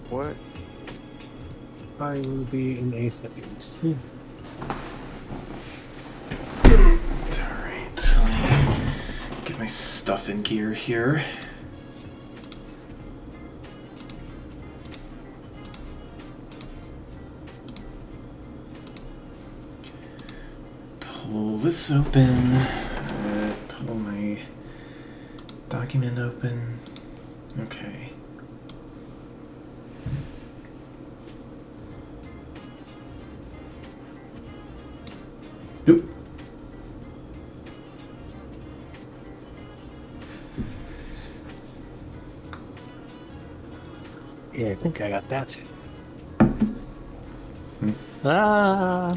What? I will be in a second. Alright, let me get my stuff in gear here. Pull this open. Pull my document open. Okay. Oop. Yeah, I think I got that. Ah,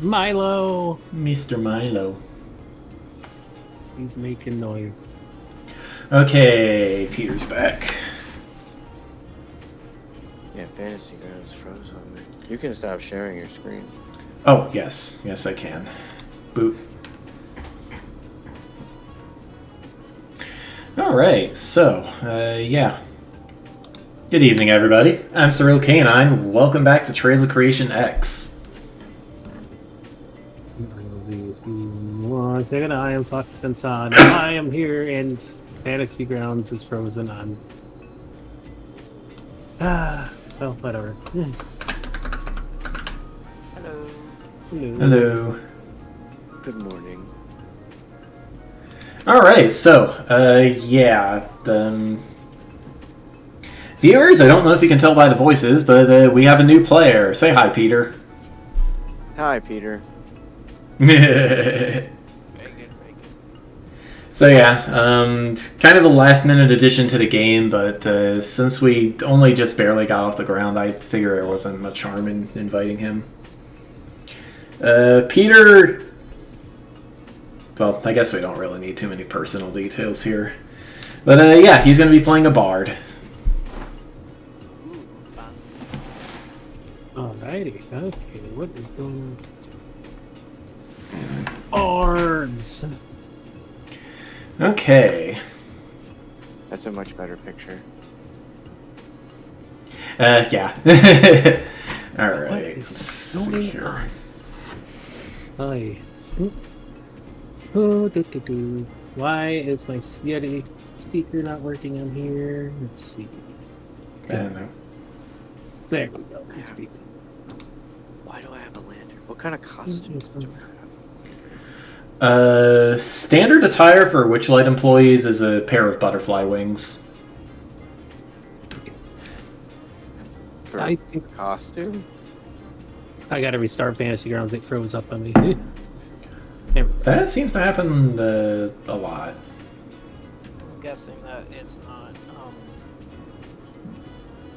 Milo. Mr. Milo. He's making noise. Okay, Peter's back. Yeah, Fantasy Grounds froze on me. You can stop sharing your screen. Oh, yes. Yes, I can. Boop. Alright, so, yeah. Good evening, everybody. I'm Cyril Canine. Welcome back to Trails of Creation X. 1 second, I am Fox Sensan. I am here and Fantasy Grounds is frozen on. Well, whatever. Hello. Hello. Hello. Good morning. Alright, so, yeah. Viewers, I don't know if you can tell by the voices, but we have a new player. Say hi, Peter. Hi, Peter. So yeah, kind of a last-minute addition to the game, but since we only just barely got off the ground, I figure there wasn't much harm in inviting him. Peter... Well, I guess we don't really need too many personal details here. But yeah, he's going to be playing a bard. Alrighty, okay, what is going on? Bards! Okay. That's a much better picture. Yeah. Alright, What let's is see going here. on? Hi. Oh, do. Why is my Yeti speaker not working on here? Let's see. I don't know. There we go. It's speaking. Why do I have a lantern? What kind of costumes do I have? Standard attire for Witchlight employees is a pair of butterfly wings. For I think costume? I gotta restart Fantasy Grounds. It froze up on me. There we go. That seems to happen a lot. I'm guessing that it's not,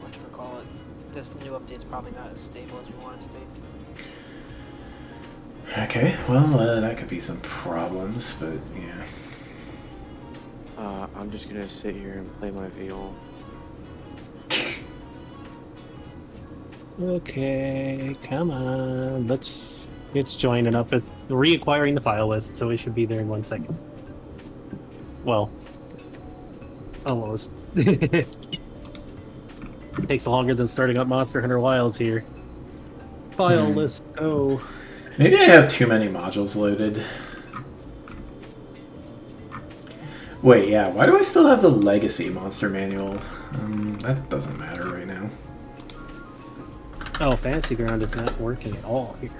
whatchamacallit, this new update's probably not as stable as we want it to be. Okay, well, that could be some problems, but yeah. I'm just gonna sit here and play my viol. Okay, come on. It's joining up. It's reacquiring the file list, so it should be there in 1 second. Well, almost. It takes longer than starting up Monster Hunter Wilds here. File list, oh. Maybe I have too many modules loaded. Wait, yeah, why do I still have the Legacy Monster Manual? That doesn't matter right now. Oh, Fantasy Ground is not working at all here.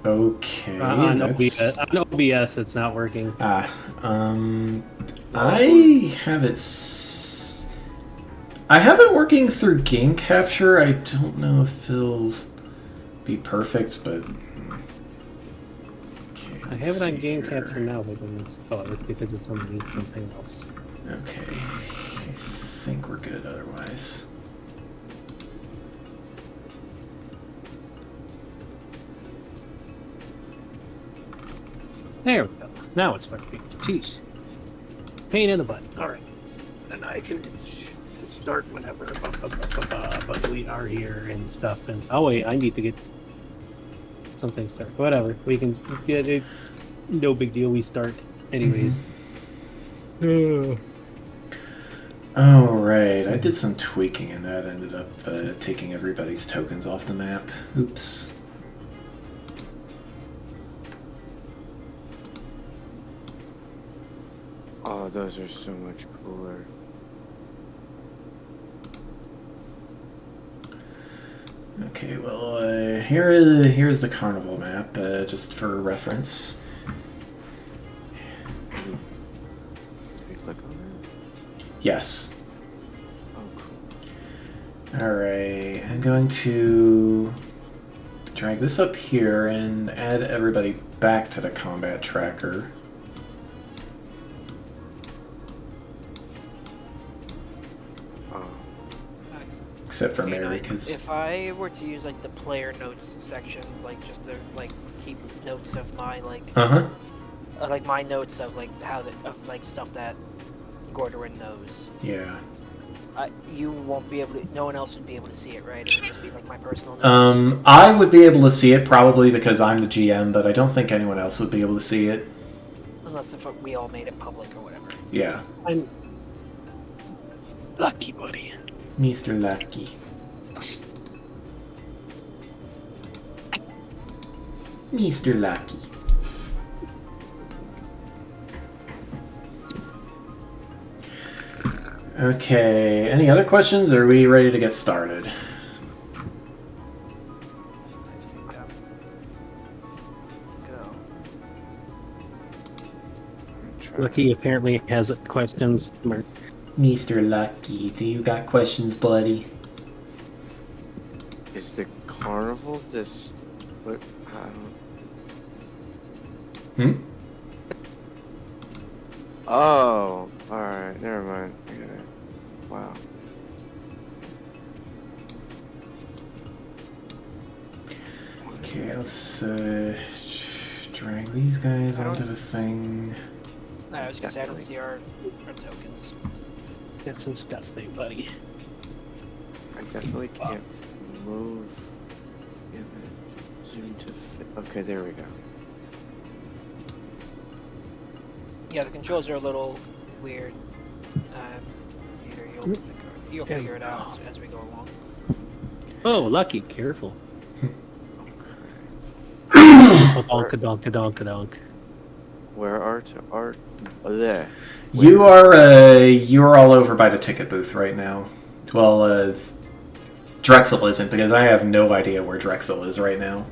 Okay, On that's... OBS, it's not working. I have it... I have it working through game capture. I don't know if it'll be perfect, but... Okay, I have it on game capture now, but then it's because it's underneath something else. Okay, I think we're good otherwise. There we go. Now it's working. Jeez. Pain in the butt. Alright. And I can start whenever. But we are here and stuff. And oh wait, I need to get something started. Whatever. We can get it. No big deal. We start anyways. Oh, right. I did some tweaking and that ended up taking everybody's tokens off the map. Oops. Oh, those are so much cooler. Okay, well, here's the carnival map, just for reference. Can you click on that? Yes. Oh, cool. Alright, I'm going to drag this up here and add everybody back to the combat tracker. Oh, Except for Okay, Mary, now, because... if I were to use like the player notes section, like just to like keep notes of my Uh-huh. like my notes of like of like stuff that Gordorin knows. Yeah. You won't be able to. No one else would be able to see it, right? It would just be like my personal notes. I would be able to see it probably because I'm the GM, but I don't think anyone else would be able to see it. Unless if we all made it public or whatever. Yeah. I'm lucky, buddy. Mr. Lucky. Mr. Lucky. Okay, any other questions, or are we ready to get started? I think go. Lucky apparently has questions. Mr. Lucky, do you got questions, buddy? is the carnival this? What? I don't. Hmm? Oh, all right. Never mind. I get it. Wow. Okay, let's drag these guys onto the thing. No, I was gonna say I don't see our tokens. Get some stuff there, buddy. I definitely can't move. Yeah, zoom to fit. Okay, there we go. Yeah, the controls are a little weird. You'll figure it out as we go along. Oh, Lucky, careful. Donk. Where are to art? Oh, there. You're all over by the ticket booth right now. Well, Drexel isn't, because I have no idea where Drexel is right now.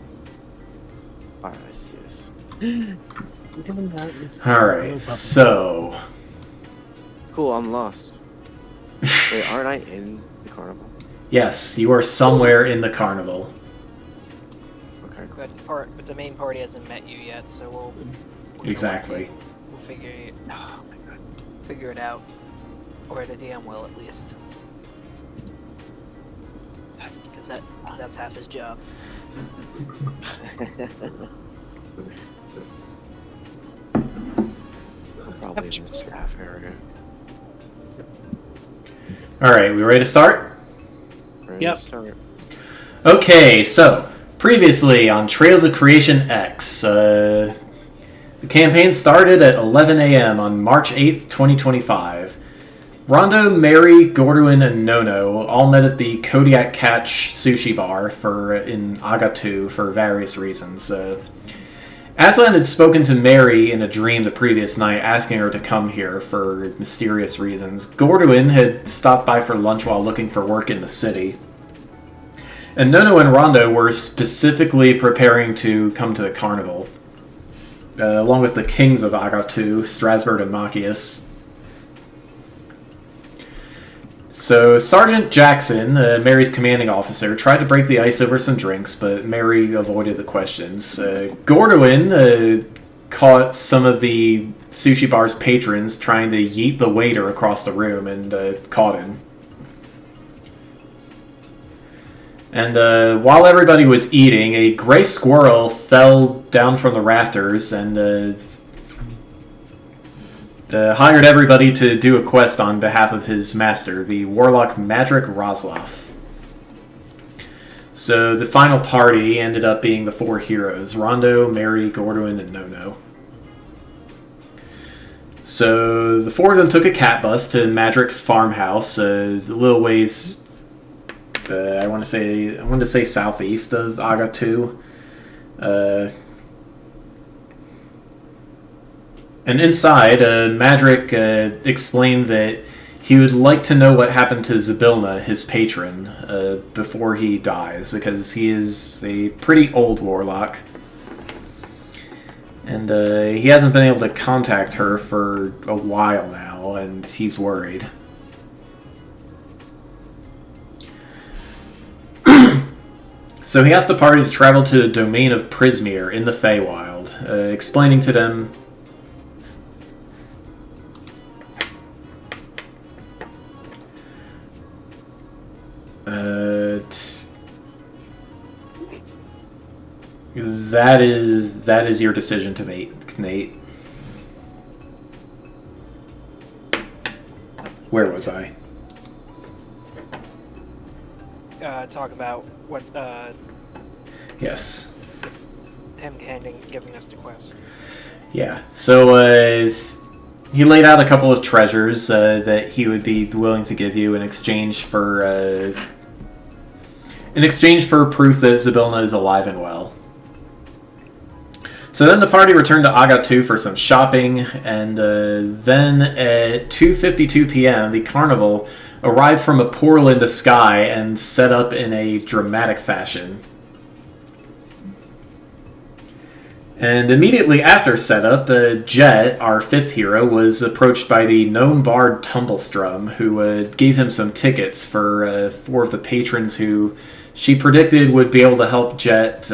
Alright, I see this. Alright, so... Cool, I'm lost. Wait, aren't I in the carnival? Yes, you are somewhere in the carnival. Okay, cool. But the main party hasn't met you yet, so we'll Exactly. we'll figure it. Oh my god, figure it out, or the DM will at least. That's because that's half his job. I'm probably in the staff area. Alright, we ready to start? Ready Yep. to start. Okay, so, previously on Trails of Creation X, the campaign started at 11 a.m. on March 8th, 2025. Rondo, Mary, Gorduin, and Nono all met at the Kodiak Catch sushi bar in Agatu for various reasons. Aslan had spoken to Mary in a dream the previous night, asking her to come here for mysterious reasons. Gorduin had stopped by for lunch while looking for work in the city. And Nono and Rondo were specifically preparing to come to the carnival, along with the kings of Agatu, Strasbourg and Machias. So Sergeant Jackson, Mary's commanding officer, tried to break the ice over some drinks, but Mary avoided the questions. Gorduin caught some of the sushi bar's patrons trying to yeet the waiter across the room and caught him. And while everybody was eating, a gray squirrel fell down from the rafters and hired everybody to do a quest on behalf of his master, the warlock Madrik Roslov. So the final party ended up being the four heroes, Rondo, Mary, Gorduin, and Nono. So the four of them took a cat bus to Madrick's farmhouse, a little ways. I want to say southeast of Aga 2. And inside, Madrick explained that he would like to know what happened to Zybilna, his patron, before he dies, because he is a pretty old warlock. And he hasn't been able to contact her for a while now, and he's worried. So he asked the party to travel to the domain of Prismere in the Feywild, explaining to them that is your decision to make, Nate. Where was I? Talk about what Yes. him giving us the quest. Yeah. So he laid out a couple of treasures that he would be willing to give you in exchange for proof that Zybilna is alive and well. So then the party returned to Aga 2 for some shopping, and then at 2:52 p.m. the carnival arrived from a portal in the sky and set up in a dramatic fashion. And immediately after setup, Jet, our fifth hero, was approached by the gnome bard Tumblestrum, who gave him some tickets for four of the patrons who she predicted would be able to help Jet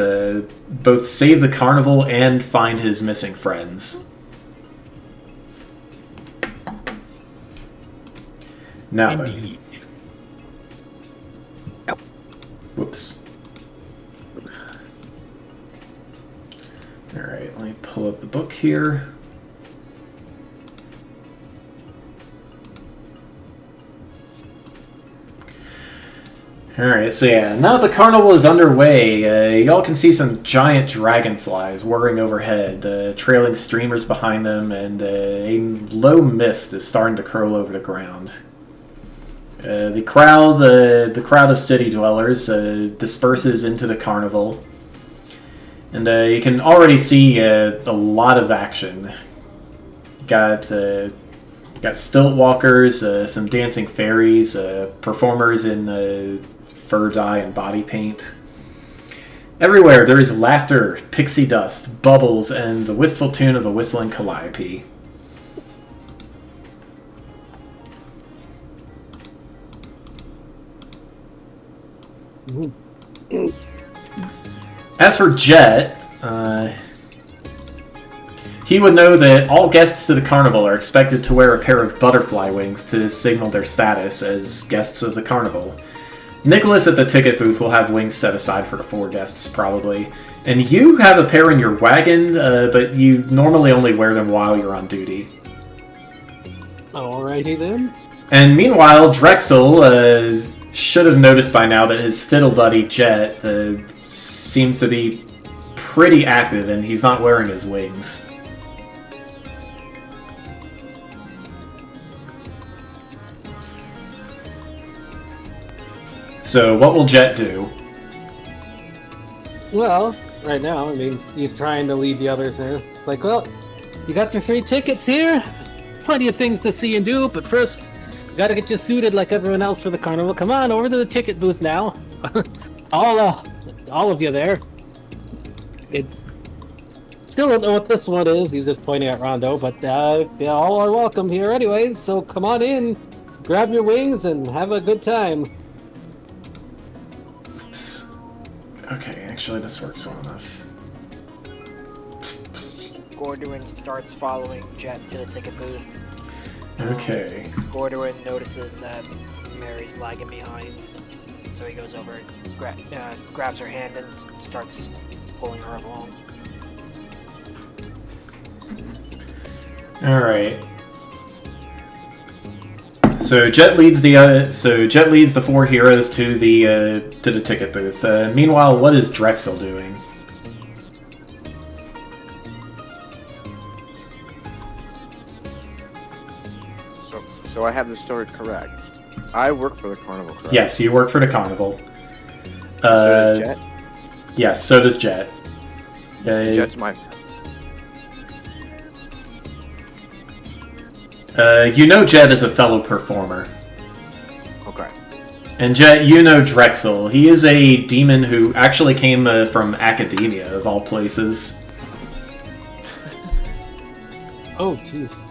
both save the carnival and find his missing friends. Now, Indeed. whoops. Alright, let me pull up the book here. Alright, so yeah, now the carnival is underway. Y'all can see some giant dragonflies whirring overhead, trailing streamers behind them, and a low mist is starting to curl over the ground. The crowd of city dwellers disperses into the carnival, and you can already see a lot of action. Got stilt walkers, some dancing fairies, performers in fur dye and body paint. Everywhere there is laughter, pixie dust, bubbles, and the wistful tune of a whistling calliope. As for Jet, he would know that all guests to the carnival are expected to wear a pair of butterfly wings to signal their status as guests of the carnival. Nicholas at the ticket booth will have wings set aside for the four guests, probably. And you have a pair in your wagon, but you normally only wear them while you're on duty. Alrighty then. And meanwhile, Drexel should have noticed by now that his fiddle buddy Jet seems to be pretty active, and he's not wearing his wings. So, what will Jet do? Well, right now, I mean, he's trying to lead the others here. It's like, well, you got your free tickets here. Plenty of things to see and do, but first, you gotta get you suited like everyone else for the carnival. Come on, over to the ticket booth now. all of you there. Still don't know what this one is. He's just pointing at Rondo, but they all are welcome here anyways, so come on in, grab your wings, and have a good time. Okay, actually this works well enough. Gorduin starts following Jet to the ticket booth. Okay. Gorduin notices that Mary's lagging behind, so he goes over and grabs her hand and starts pulling her along. Alright. So Jet leads the four heroes to the ticket booth. Meanwhile, what is Drexel doing? so I have the story correct. I work for the carnival, correct? Yes, you work for the carnival. So does Jet? Yes, so does Jet. Jet's my. You know Jet is a fellow performer. Okay. And Jet, you know Drexel. He is a demon who actually came from academia, of all places. Oh, jeez.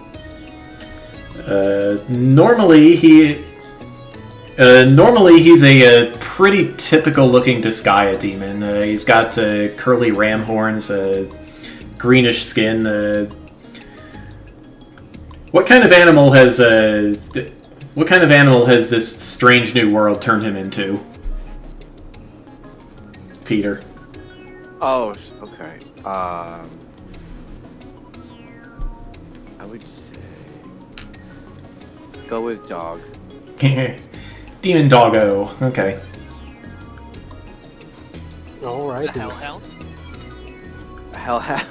Normally he's a pretty typical-looking Disgaea demon. He's got curly ram horns, greenish skin. What kind of animal has this strange new world turned him into? Peter. Oh, okay. I would say go with dog. Demon doggo. Okay. All right. The hellhound? Hellhound.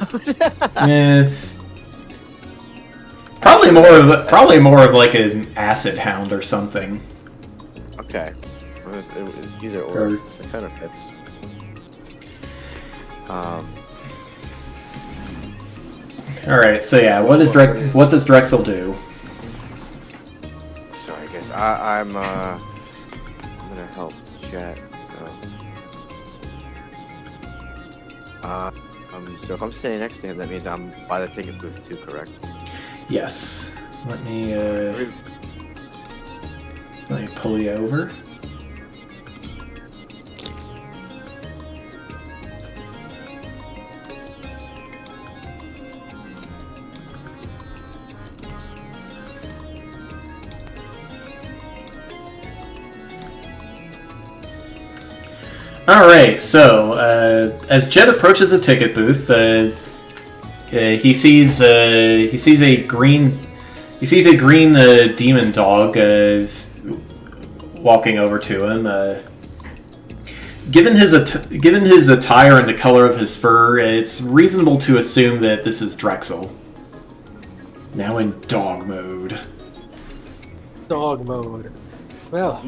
Probably more of like an acid hound or something. Okay. Either or. It kind of fits. All right. So yeah, what does Drexel do? So I guess I'm gonna help Jet. So if I'm sitting next to him, that means I'm by the ticket booth too, correct? Yes. Let me pull you over. All right. So as Jet approaches a ticket booth, he sees a green demon dog walking over to him. Given his attire and the color of his fur, it's reasonable to assume that this is Drexel. Now in dog mode. Dog mode. Well,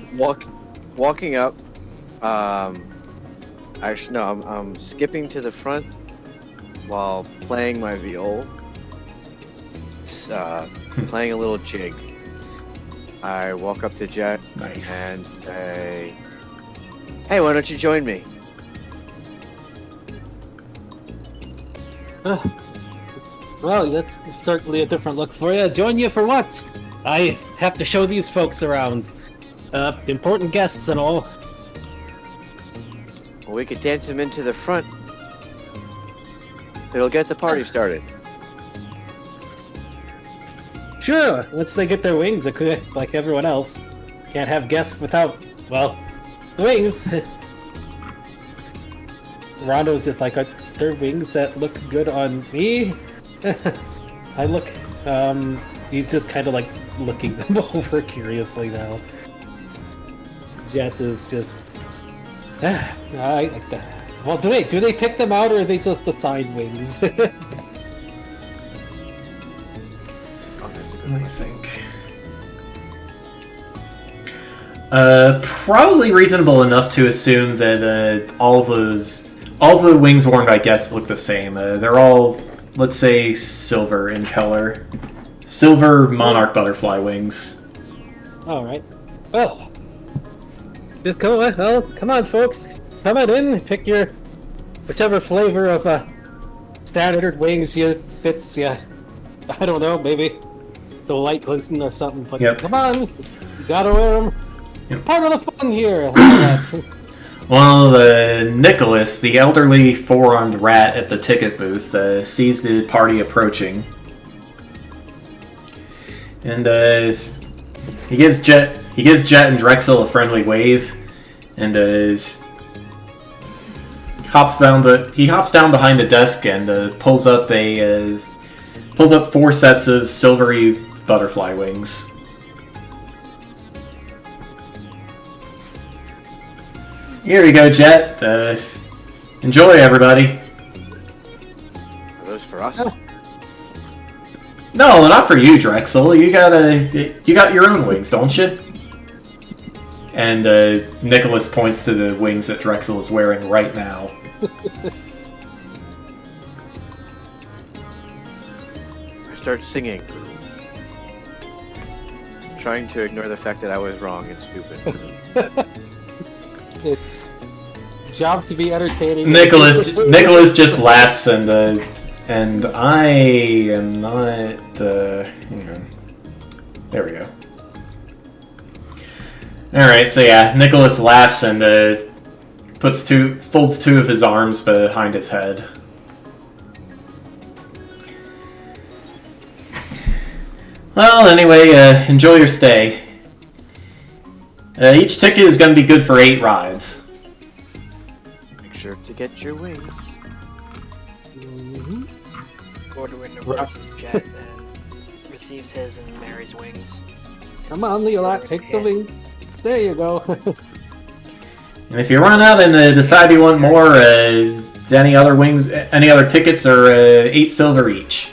Walking up. Actually, no. I'm skipping to the front while playing my viol. Playing a little jig. I walk up to Jet and say, "Hey, why don't you join me?" Well, that's certainly a different look for you. Join you for what? I have to show these folks around. Important guests and all. Well, we could dance them into the front. It'll get the party started. Sure, once they get their wings, it could, like everyone else. Can't have guests without, well, the wings. Rondo's just like, are there wings that look good on me? I look, he's just kind of like looking them over curiously now. Jet is just, well, do they pick them out or are they just assigned wings? Let me think. Probably reasonable enough to assume that all the wings worn by guests look the same. They're all, let's say, silver in color. Silver monarch butterfly wings. All right. Well, just come on. Well, come on, folks. Come on in. Pick your whichever flavor of standard wings fits you. I don't know. Maybe the light gluten or something. But yep. Come on. You gotta wear them. Yep. Part of the fun here. Well, Nicholas, the elderly four-armed rat at the ticket booth, sees the party approaching, and he gives Jet and Drexel a friendly wave, and hops down behind a desk and pulls up 4 sets of silvery butterfly wings. Here you go, Jet. Enjoy, everybody. Are those for us? No, not for you, Drexel. You got your own wings, don't you? And Nicholas points to the wings that Drexel is wearing right now. I start singing. Trying to ignore the fact that I was wrong and stupid. It's job to be entertaining. Nicholas just laughs and I am not. Hang on. There we go. All right, so yeah, Nicholas laughs and folds two of his arms behind his head. Well, anyway, enjoy your stay. Each ticket is going to be good for 8 rides. Make sure to get your wings. Gordon reverses jet and receives his and Mary's wings. Come on, Leolot, take the wing. There you go. And if you run out and decide you want more, any other tickets are 8 silver each.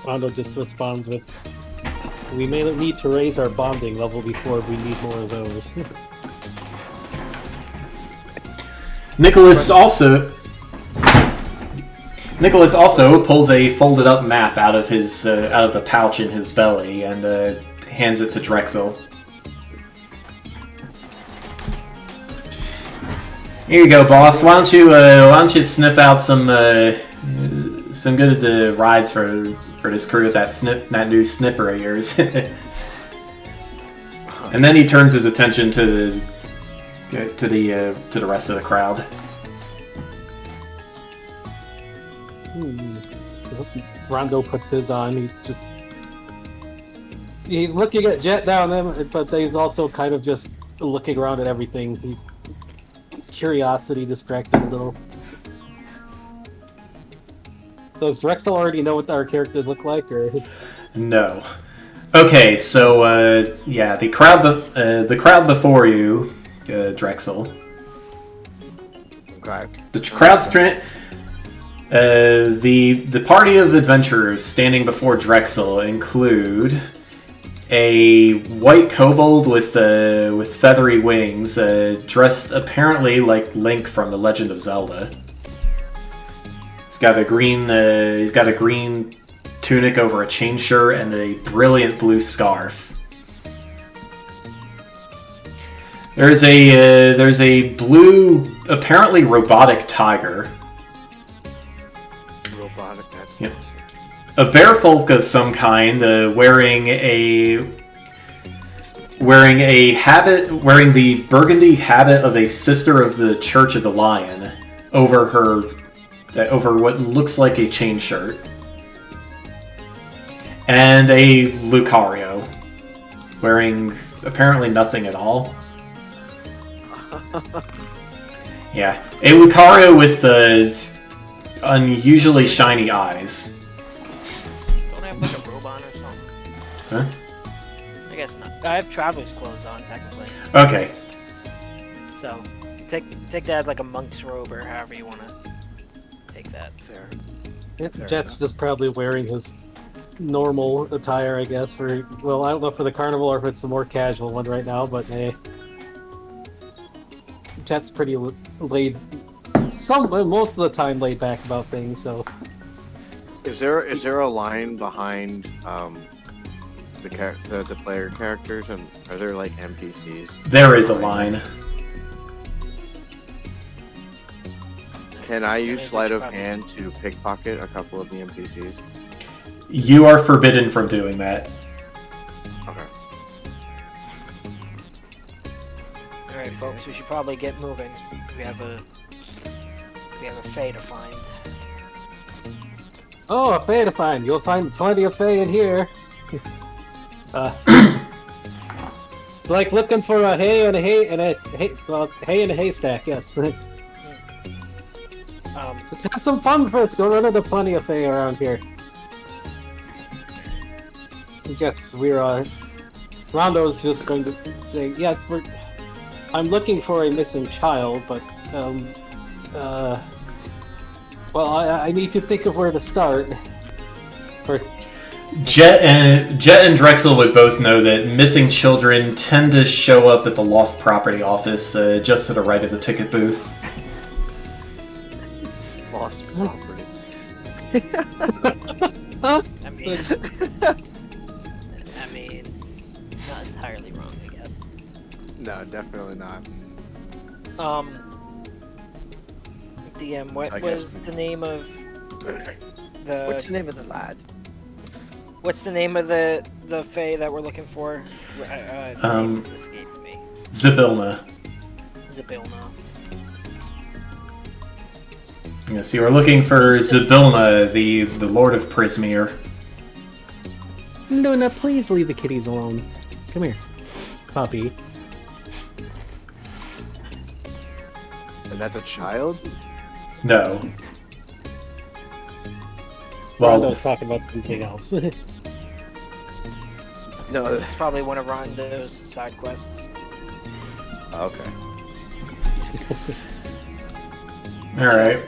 Rondo just responds with, "We may need to raise our bonding level before we need more of those." Nicholas also pulls a folded up map out of the pouch in his belly and hands it to Drexel. Here you go, boss. Why don't you sniff out some good rides for this crew with that new sniffer of yours. And then he turns his attention to the rest of the crowd. Rondo puts his on. He's looking at Jet down there, but he's also kind of just looking around at everything. He's curiosity distracted a little. Does Drexel already know what our characters look like, or? No. Okay, so yeah, the crowd before you, Drexel. Okay. The crowd's the party of adventurers standing before Drexel include a white kobold with feathery wings, dressed apparently like Link from The Legend of Zelda. He's got a green tunic over a chain shirt and a brilliant blue scarf. There's a blue, apparently robotic tiger. Robotic, that's Yep. A bear folk of some kind, wearing the burgundy habit of a sister of the Church of the Lion over what looks like a chain shirt. And a Lucario, wearing apparently nothing at all. Yeah, a Lucario with unusually shiny eyes. Don't I have like a robe on or something? Huh? I guess not. I have traveler's clothes on, technically. Okay. So, take that like a monk's robe or however you want to take that. fair. Jet's just probably wearing his normal attire, I guess. I don't know for the carnival or if it's the more casual one right now, but hey. Jet's pretty laid. Most of the time laid back about things. So, Is there a line behind the player characters, and are there like NPCs? There is a line. Can I use sleight of hand to pickpocket a couple of the NPCs? You are forbidden from doing that. Okay. Alright, folks, we should probably get moving. We have a fae to find. oh, a fae to find. You'll find plenty of fae in here. It's like looking for a hay and a haystack. Yes. Just have some fun first. Don't run into plenty of fae around here. Yes, we're. Rondo's just going to say, yes, I'm looking for a missing child, but Well, I need to think of where to start. Or Jet and Drexel would both know that missing children tend to show up at the lost property office just to the right of the ticket booth. Lost property. I mean, not entirely wrong, I guess. No, definitely not. DM, what I guess was we- the name of the? What's the name of the lad? What's the name of the fae that we're looking for? The name is escaping me. Zybilna. Zybilna. Yes, you are looking for Zybilna, the Lord of Prismere. no, please leave the kitties alone. Come here, puppy. And that's a child? No. Well, Rondo's talking about something else. No. It's probably one of Rondo's side quests. Okay. alright.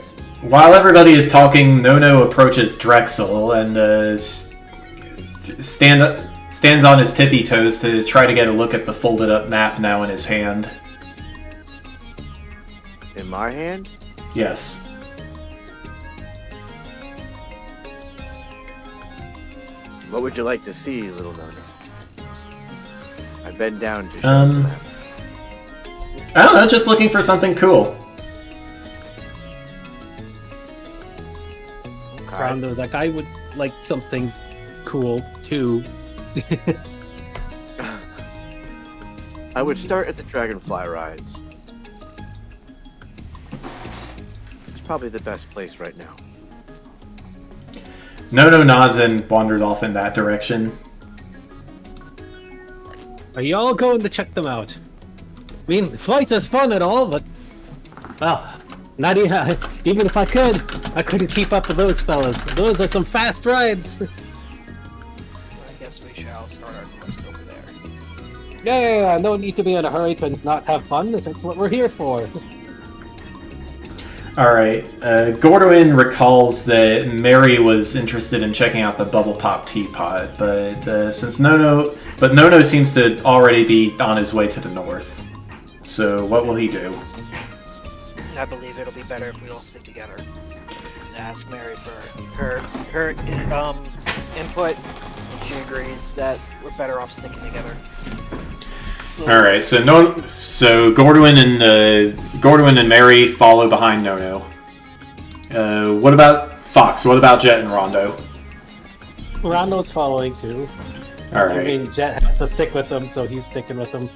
While everybody is talking, Nono approaches Drexel and stands on his tippy toes to try to get a look at the folded up map now in his hand. In my hand? Yes. What would you like to see, little Nono? I bend down to show Um, the map. I don't know, just looking for something cool. Okay. Rondo, that guy would like something cool too. I would start at the Dragonfly rides. It's probably the best place right now. Nono nods and wanders off in that direction. Are you all going to check them out? I mean, flight is fun and all, but well, not even if I could, I couldn't keep up with those fellas. Those are some fast rides. I guess we shall start our quest over there. Yeah, no need to be in a hurry to not have fun. That's what we're here for. Alright, Gordwin recalls that Mary was interested in checking out the Bubble Pop teapot, but Nono seems to already be on his way to the north. So what will he do? I believe it'll be better if we all stick together. Ask Mary for her input. She agrees that we're better off sticking together. Alright, so Gordwin and Mary follow behind Nono. What about Fox? What about Jet and Rondo? Rondo's following too. I Alright. mean, Jet has to stick with them, so he's sticking with them.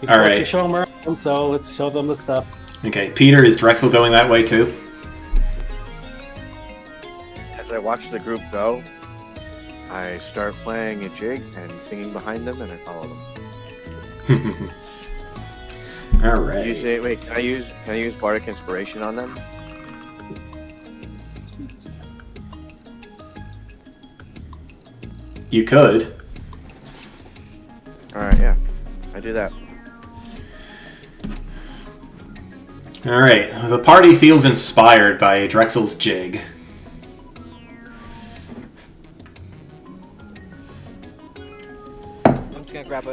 He's All supposed right. to show them around, so let's show them the stuff. Okay, Peter, is Drexel going that way too? As I watch the group go, I start playing a jig and singing behind them, and I follow them. Alright. You say, wait, can I use bardic inspiration on them? You could. All right, yeah, I do that. Alright, the party feels inspired by Drexel's jig. I'm just gonna grab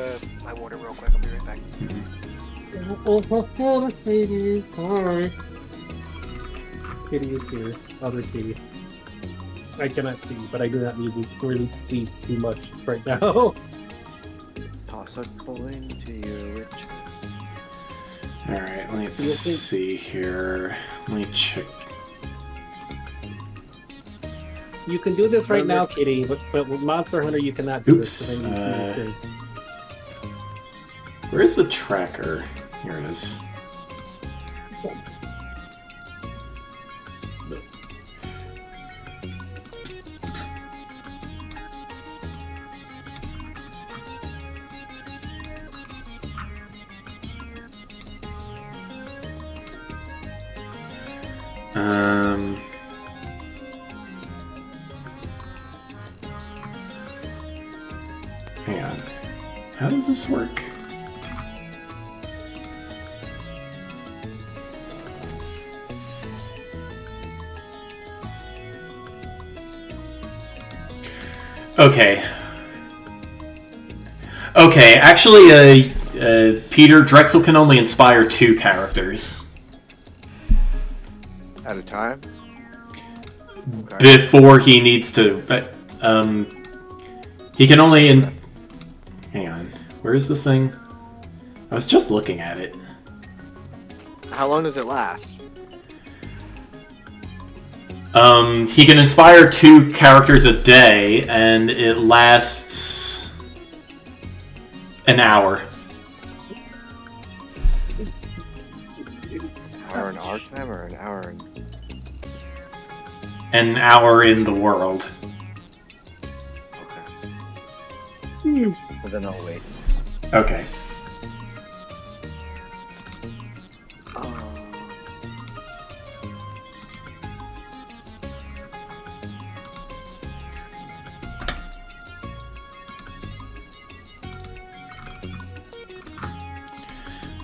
my water real quick. I'll be right back. Kitties, hi. Kitty is here. Other kitty. I cannot see, but I do not need to really see too much right now. Toss a coin to your witch. Alright, let's see here. Let me check. You can do this right now, Kitty, but with Monster Hunter you cannot do this. So I need to see this thing. Where is the tracker? Here it is. Hang on. How does this work? Okay. Okay, actually, Peter, Drexel can only inspire 2 characters. At a time? Okay. Before he needs to... he can only... Hang on. Where's the thing? I was just looking at it. How long does it last? He can inspire 2 characters a day, and it lasts... an hour. An hour in our time or an hour in... An hour in the world. Okay. But then I'll wait. Okay.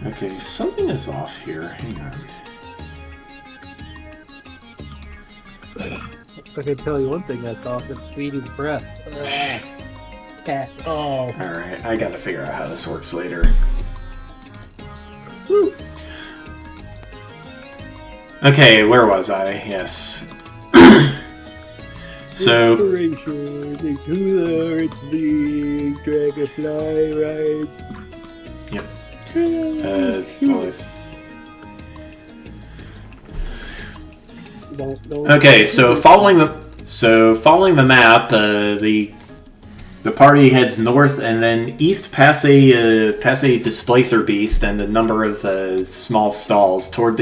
Okay, something is off here. Hang on. I can tell you one thing that's off. It's Sweetie's breath. Oh. Alright, I gotta figure out how this works later. Woo. Okay, where was I? Yes. So... Inspiration, it's the dragonfly ride. Yep. Okay, so following the map, the party heads north and then east past a displacer beast and a number of small stalls toward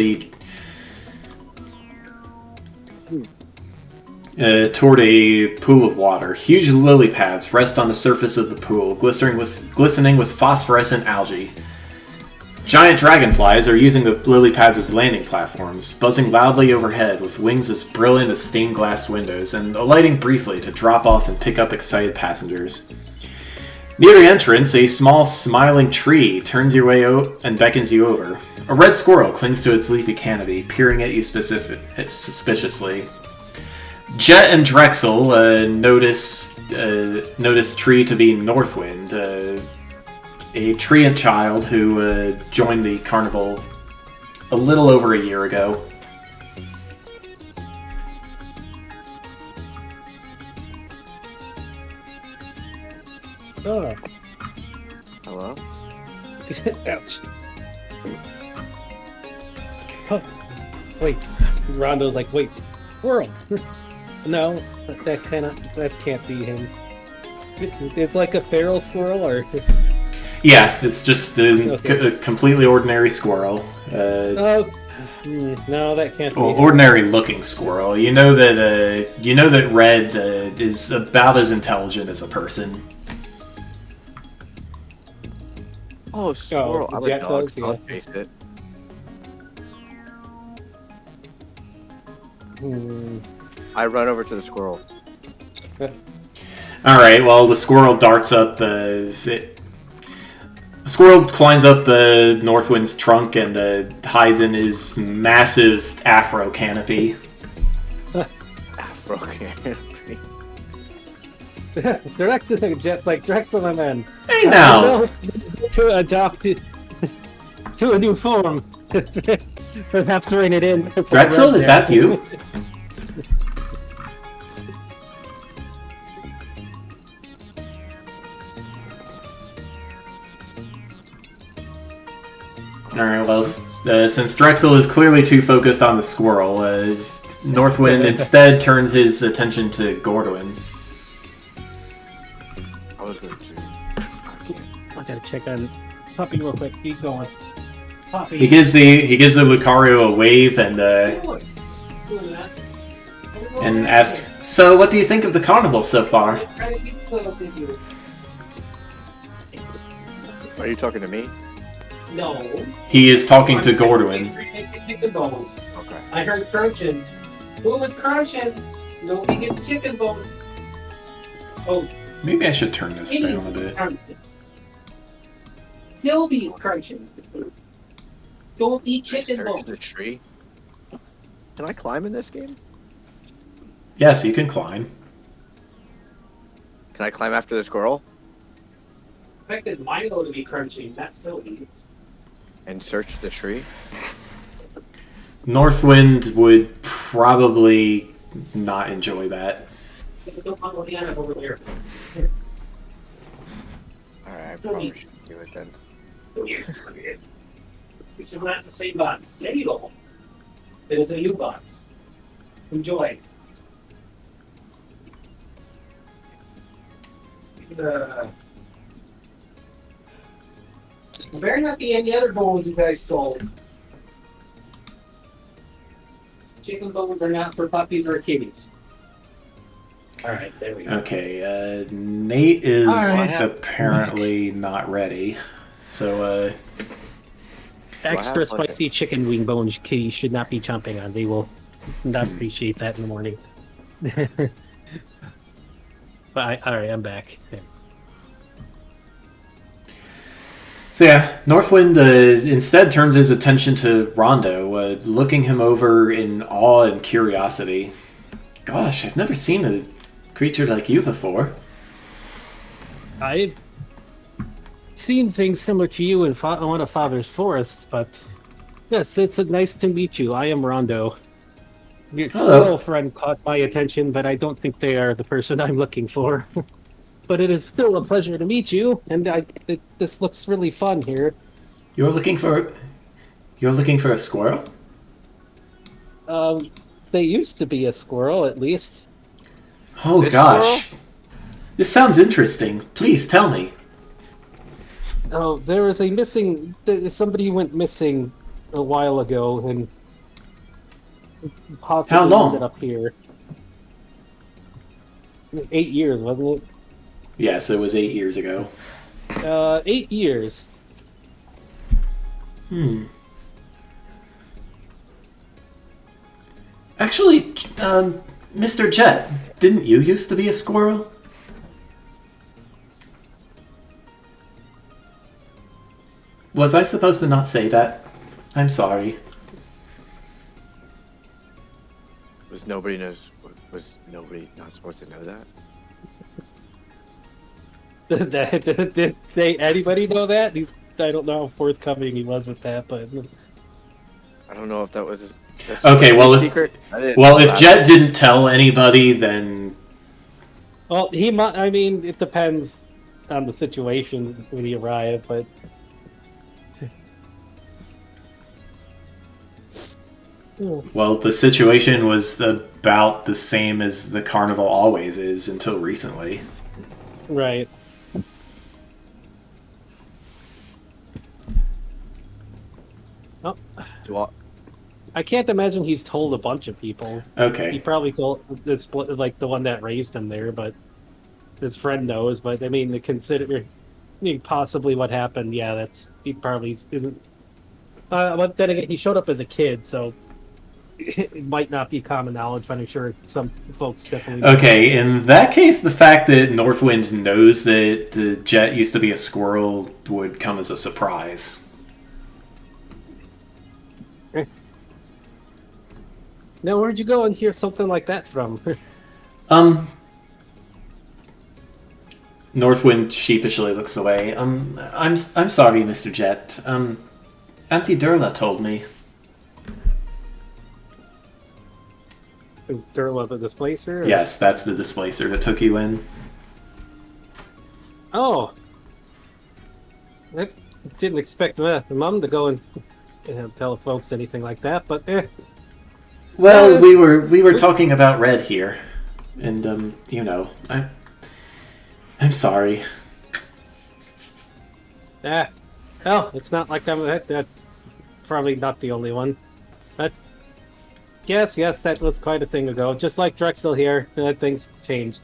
toward a pool of water. Huge lily pads rest on the surface of the pool, glistening with phosphorescent algae. Giant dragonflies are using the lily pads as landing platforms, buzzing loudly overhead with wings as brilliant as stained glass windows, and alighting briefly to drop off and pick up excited passengers. Near the entrance, a small, smiling tree turns your way and beckons you over. A red squirrel clings to its leafy canopy, peering at you suspiciously. Jet and Drexel notice Tree to be Northwind, a treant child who joined the carnival a little over a year ago. Oh. Hello? Ouch. Oh. Wait. Rondo's like, wait, squirrel. No, that can't be him. It's like a feral squirrel, or... Yeah, it's just a completely ordinary squirrel. No, that can't be. Ordinary-looking squirrel. You know that Red is about as intelligent as a person. Oh, squirrel! I'm a dog, so I'll yeah. face it. I run over to the squirrel. All right. Well, the squirrel darts up. The squirrel climbs up Northwind's trunk and hides in his massive afro canopy. Afro canopy. Drexel, Jet's like Drexel and man. Hey now. To adopt to a new form. Perhaps rein it in. Drexel, is that you? Alright, well, since Drexel is clearly too focused on the squirrel, Northwind instead turns his attention to Gordwin. I was going to. I gotta check on Puppy real quick. Keep going. Puppy. He gives the Lucario a wave and asks, "So, what do you think of the carnival so far?" Are you talking to me? No. He is talking to Gordwin. Chicken bones. Okay. I heard crunching. Who was crunching? Nobody gets chicken bones. Oh. Maybe I should turn this down a bit. Sylvie's crunching. Don't eat chicken bones. The tree. Can I climb in this game? Yes, you can climb. Can I climb after the squirrel Expected Milo to be crunching, not silly. and search the tree? Northwind would probably not enjoy that. There's no Pollyanna over there. Alright, I So probably neat. should do it then. This is not the same box. Stable. It is a new box. Enjoy. There better not be any other bones you guys stole. Chicken bones are not for puppies or kitties. Alright, there we go. Okay, Nate is Alright. apparently not ready. So, Extra have, like, spicy chicken wing bones kitties should not be chomping on. They will not appreciate that in the morning. Alright, I'm back. Yeah. So yeah, Northwind instead turns his attention to Rondo, looking him over in awe and curiosity. Gosh, I've never seen a creature like you before. I've seen things similar to you in one of Father's forests, but yes, it's nice to meet you. I am Rondo. Your Hello. squirrel friend caught my attention, but I don't think they are the person I'm looking for. But it is still a pleasure to meet you, and this looks really fun here. You're looking for a squirrel? They used to be a squirrel, at least. Oh This gosh. This sounds interesting. Please tell me. Oh, there was a missing. Somebody went missing a while ago, and possibly How long? ended up here. 8 years, wasn't it? Yes, it was 8 years ago. 8 years. Actually, Mr. Jet, didn't you used to be a squirrel? Was I supposed to not say that? I'm sorry. Was nobody not supposed to know that? Did anybody know that? I don't know how forthcoming he was with that, but I don't know if that was Okay, well, if- secret. If Jet didn't tell anybody, then well, he might. I mean, it depends on the situation when he arrived, but. well, the situation was about the same as the carnival always is until recently. Right. Oh, Do I can't imagine he's told a bunch of people. He Okay. probably told it's like the one that raised him there, but his friend knows. But I mean, to consider possibly what happened, yeah, he probably isn't. But then again, he showed up as a kid, so it might not be common knowledge. But I'm sure some folks definitely. Know. Okay, in that case, the fact that Northwind knows that the Jet used to be a squirrel would come as a surprise. Now, where'd you go and hear something like that from? Northwind sheepishly looks away. I'm sorry, Mr. Jet. Auntie Durla told me. Is Durla the displacer? Or? Yes, that's the displacer that took you in. Oh. I didn't expect Mom to go and tell folks anything like that, but Well, we were talking about Red here, and I'm sorry. Well, it's not like I'm probably not the only one. But yes, that was quite a thing ago. Just like Drexel here, things changed.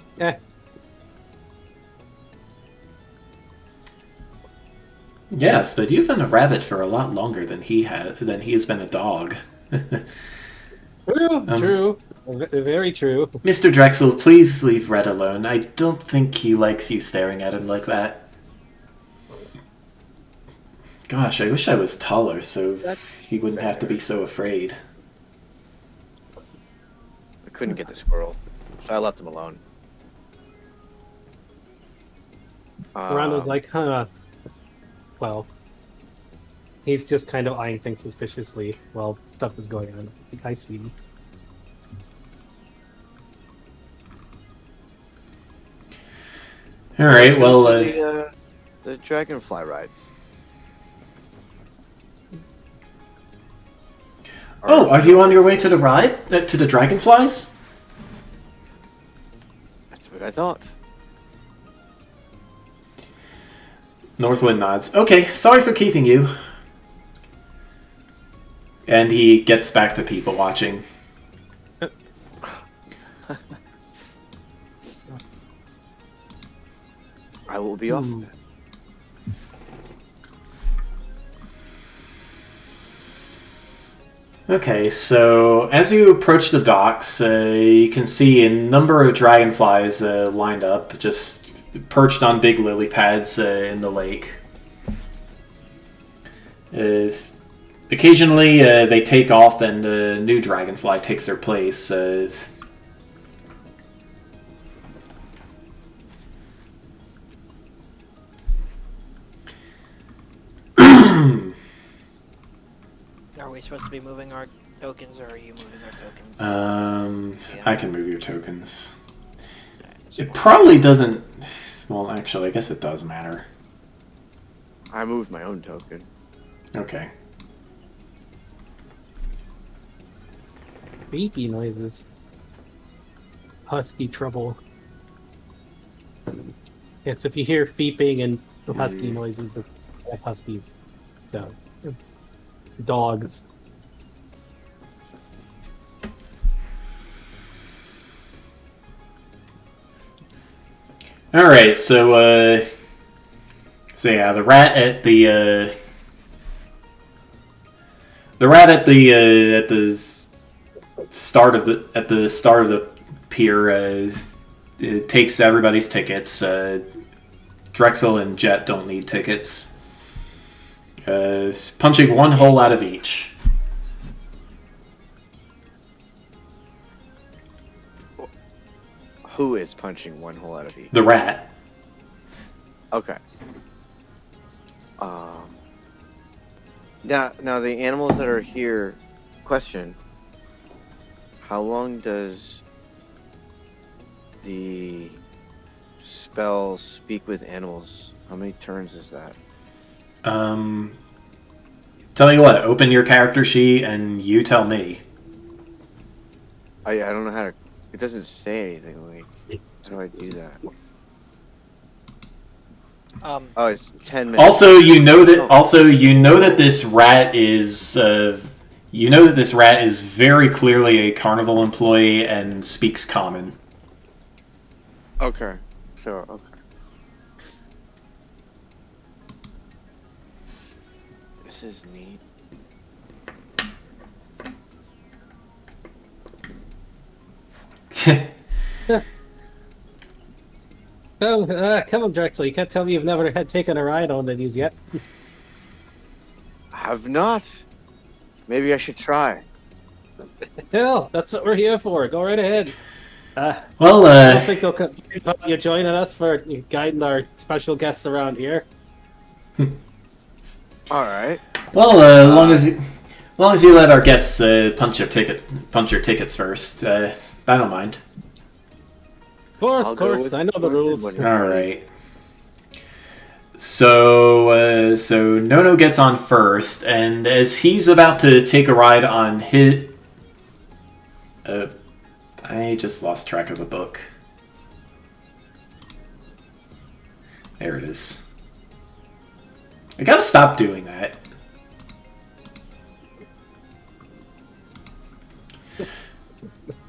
Yes, but you've been a rabbit for a lot longer than he has been a dog. True. Very true. Mr. Drexel, please leave Red alone. I don't think he likes you staring at him like that. Gosh, I wish I was taller so he wouldn't have to be so afraid. I couldn't get the squirrel, so I left him alone. Rondo's like, huh. Well, he's just kind of eyeing things suspiciously while stuff is going on. Hi, sweetie. All right. Well, the dragonfly rides. oh, are you on your way to the ride to the dragonflies? That's what I thought. Northwind nods. Okay, sorry for keeping you. And he gets back to people watching. I will be off then. Okay, so as you approach the docks, you can see a number of dragonflies lined up, just perched on big lily pads in the lake. Occasionally, they take off and a new dragonfly takes their place. Are we supposed to be moving our tokens, or are you moving our tokens? Yeah. I can move your tokens. It probably doesn't... Well, actually, I guess it does matter. I moved my own token. Okay. Beepy noises. Husky trouble. Yes, if you hear feeping and husky noises, of huskies. So, dogs. All right, so yeah, the rat at the start of the pier it takes everybody's tickets. Drexel and Jet don't need tickets. Punching one hole out of each. Who is punching one hole out of each? The rat. Okay. Now the animals that are here. Question: how long does the spell speak with animals? How many turns is that? Tell you what. Open your character sheet and you tell me. I don't know how to. It doesn't say anything. Like, how do I do that? Oh, it's 10 minutes. Also, you know that this rat is very clearly a carnival employee and speaks common. Okay. Sure. Okay. This is neat. Come on, Drexel. You can't tell me you've never had taken a ride on these yet. Have not. Maybe I should try. Hell, that's what we're here for. Go right ahead. Well, I don't think they'll complain about you joining us for guiding our special guests around here. All right. well, as long as you let our guests punch your tickets first, I don't mind. Of course. I know the rules. All right. So Nono gets on first, and as he's about to take a ride on his... I just lost track of the book. There it is. I gotta stop doing that.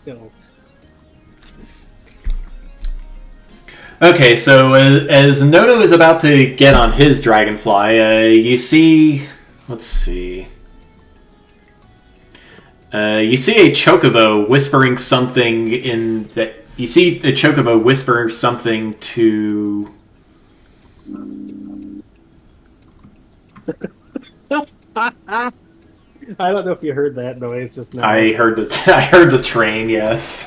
No. Okay, so as Nono is about to get on his dragonfly, you see... Let's see... you see a chocobo whispering something in that... You see the chocobo whisper something to... I don't know if you heard that noise just now. I heard the train. Yes.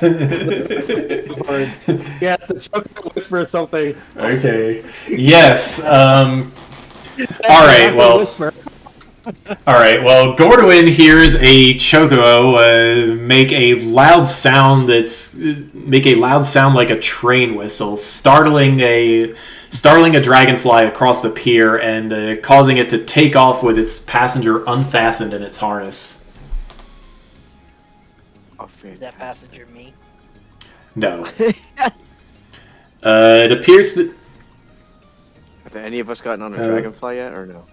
Yes, the chocolate whisper something. Okay. Yes. All right. Well. Whisper. All right. Well, Gordwin hears a chocobo make a loud sound like a train whistle, startling a dragonfly across the pier and causing it to take off with its passenger unfastened in its harness. Oh, Is that passenger me? No. It appears that. Have any of us gotten on a dragonfly yet, or no?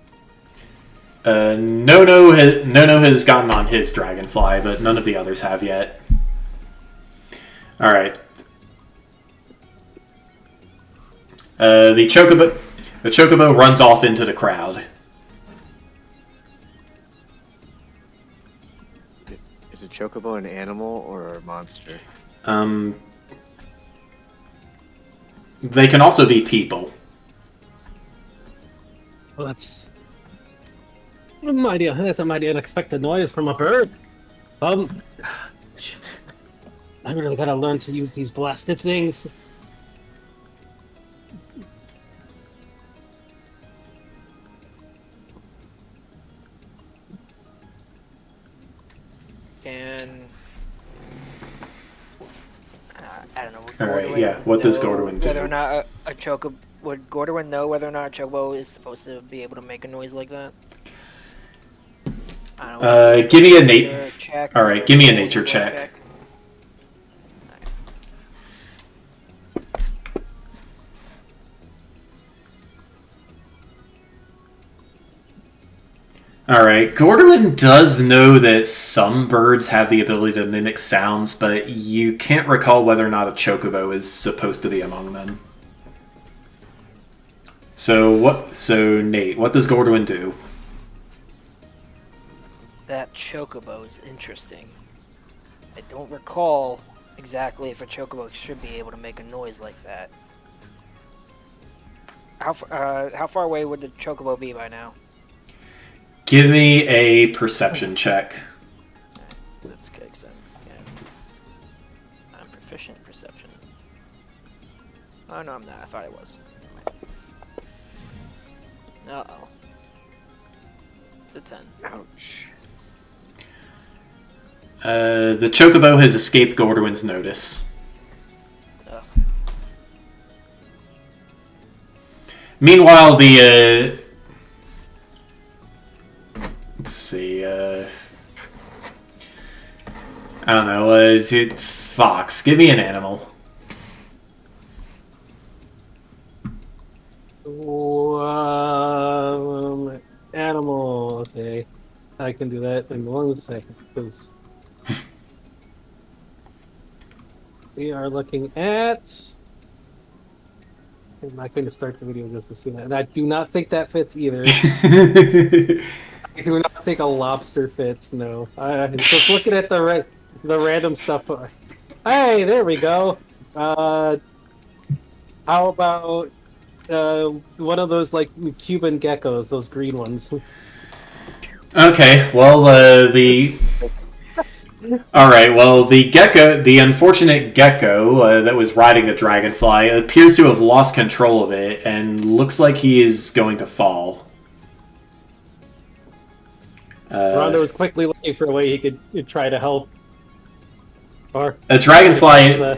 No has gotten on his dragonfly, but none of the others have yet. All right. The chocobo runs off into the crowd. Is a chocobo an animal or a monster? They can also be people. Well, that's a mighty unexpected noise from a bird. I really gotta learn to use these blasted things. Can I don't know. All right, yeah. What does Gordwin do? Whether or not a chocobo would Gordwin know whether or not a chocobo is supposed to be able to make a noise like that? I don't know. Give me a nature check. All right, give me a nature check. Alright, Gordwin does know that some birds have the ability to mimic sounds, but you can't recall whether or not a chocobo is supposed to be among them. So Nate, what does Gordwin do? That chocobo is interesting. I don't recall exactly if a chocobo should be able to make a noise like that. How far away would the chocobo be by now? Give me a perception check. That's good, because I'm proficient in perception. Oh, no, I'm not. I thought I was. Uh-oh. It's a 10. Ouch. The chocobo has escaped Gordwin's notice. Ugh. Meanwhile, the let's see. I don't know. Fox, give me an animal. Animal. Okay, I can do that in 1 second because we are looking at. I'm not going to start the video just to see that, and I do not think that fits either. I do not think a lobster fits. No, just looking at the random stuff. Hey, there we go. How about one of those like Cuban geckos, those green ones? Okay, well, all right. Well, the unfortunate gecko that was riding the dragonfly appears to have lost control of it and looks like he is going to fall. Rondo was quickly looking for a way he could try to help. Or a dragonfly.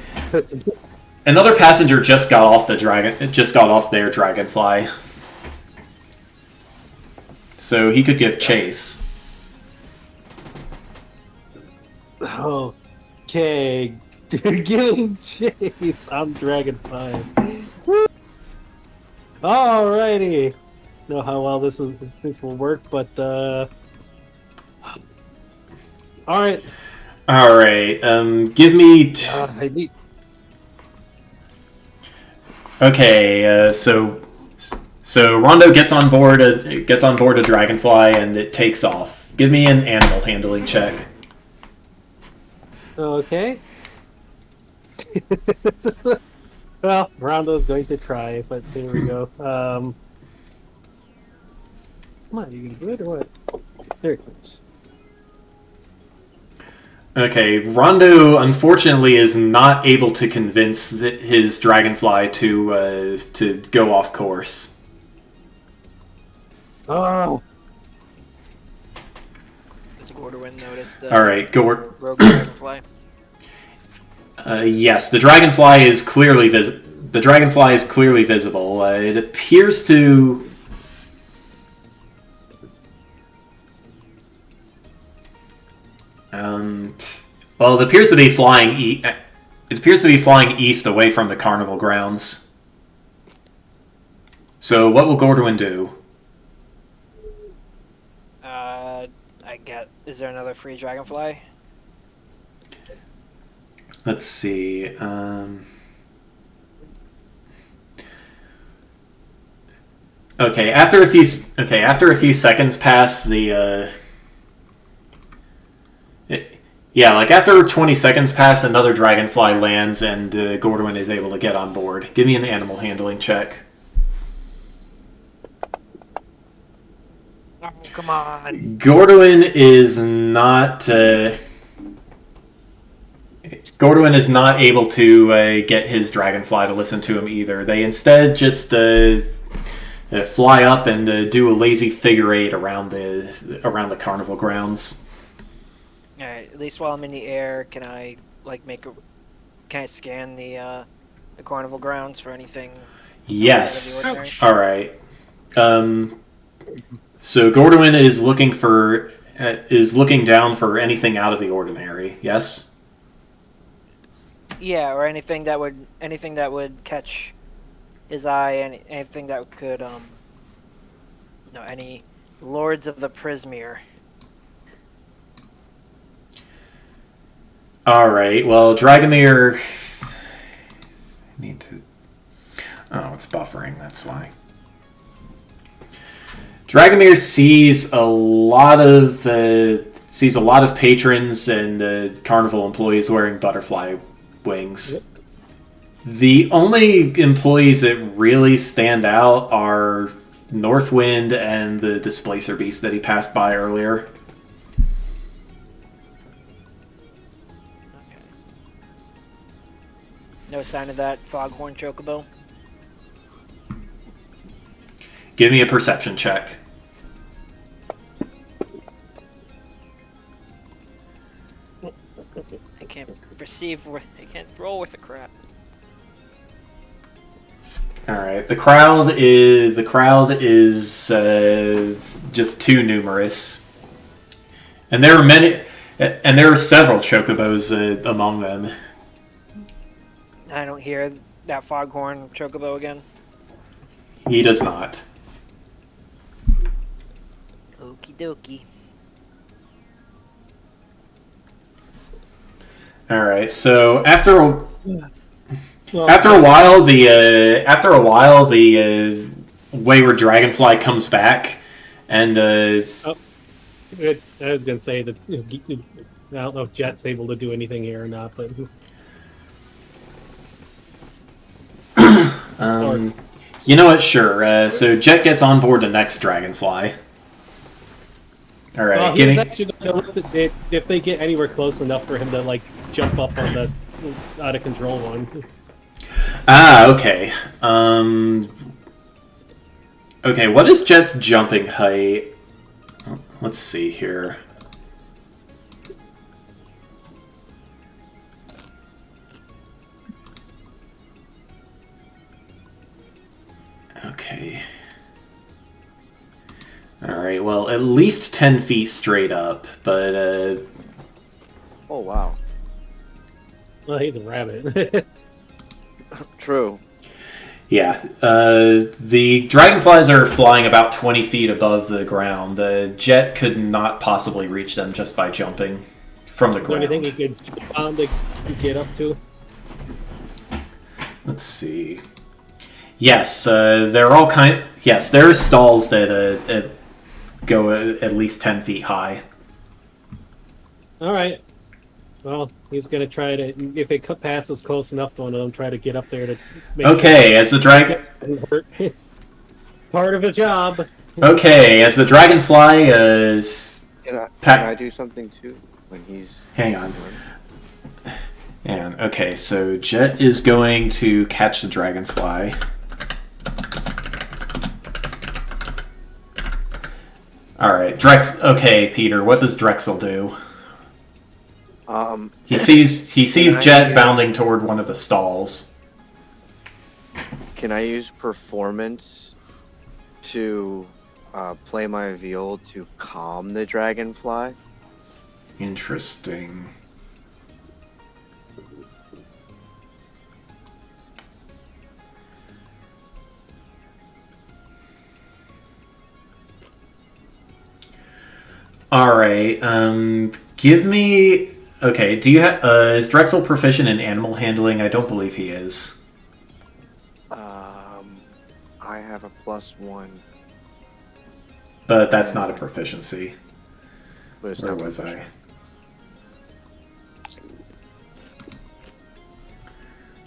Another passenger just got off their dragonfly, so he could give chase. Okay, giving chase on dragonfly. Alrighty. Know how well this will work, but all right. All right. Give me. I need. Okay. So Rondo gets on board a dragonfly and it takes off. Give me an animal handling check. Okay. Well, Rondo's going to try, but there we go. Come on, you can do it or what? There it goes. Okay, Rondo unfortunately is not able to convince his dragonfly to go off course. Oh, Does Gordwin notice the All right, Gord. rogue dragonfly? Yes, the dragonfly is clearly visible. It appears to. Well, it appears to be flying. It appears to be flying east away from the carnival grounds. So, what will Gordwin do? I get. Is there another free dragonfly? Let's see. Okay, after a few seconds pass, after 20 seconds pass, another dragonfly lands, and Gordwin is able to get on board. Give me an animal handling check. Oh, come on. Gordwin is not. Gordwin is not able to get his dragonfly to listen to him either. They instead just fly up and do a lazy figure eight around the carnival grounds. All right. At least while I'm in the air, can I Can I scan the carnival grounds for anything? Yes. outside of the ordinary? All right. So Gordwin is looking down for anything out of the ordinary. Yes. Yeah, or anything that would catch his eye, and anything that could any lords of the Prismere. All right. Well, Dragomir. Need to. Oh, it's buffering. That's why. Dragomir sees a lot of patrons and carnival employees wearing butterfly wings. The only employees that really stand out are Northwind and the Displacer Beast that he passed by earlier. Okay. No sign of that Foghorn chocobo? Give me a perception check. I can't roll with the crap. All right. The crowd is just too numerous, and there are several chocobos among them. I don't hear that Foghorn chocobo again. He does not. Okie dokie. All right. So after a while, the wayward dragonfly comes back, and I was gonna say that I don't know if Jet's able to do anything here or not, but you know what? Sure. So Jet gets on board the next dragonfly. All right. well, he's actually gonna look if they get anywhere close enough for him to jump up on the out of control one. Ah, okay. Okay, what is Jet's jumping height? Let's see here. Okay. Alright, well, at least 10 feet straight up, but, Oh, wow. Well, he's a rabbit. True. yeah. The dragonflies are flying about 20 feet above the ground. Jet could not possibly reach them just by jumping from the Is there ground. anything he could jump on to get up to? Let's see. Yes, they're all Yes, there are stalls that go at least 10 feet high. All right. Well, he's gonna try to, if it passes close enough to one of them, try to get up there to make Okay, sure as the dragon. it doesn't hurt. Part of the job. Okay, as the dragonfly is. Can I Pack- do something too? when he's... Hang on. And okay, so Jet is going to catch the dragonfly. Alright, okay, Peter, what does Drexel do? He sees Jet bounding toward one of the stalls. Can I use performance to play my viol to calm the dragonfly? Interesting. Alright, give me... Okay, do you have... is Drexel proficient in animal handling? I don't believe he is. I have a +1. But that's not a proficiency. But it's Where not was I?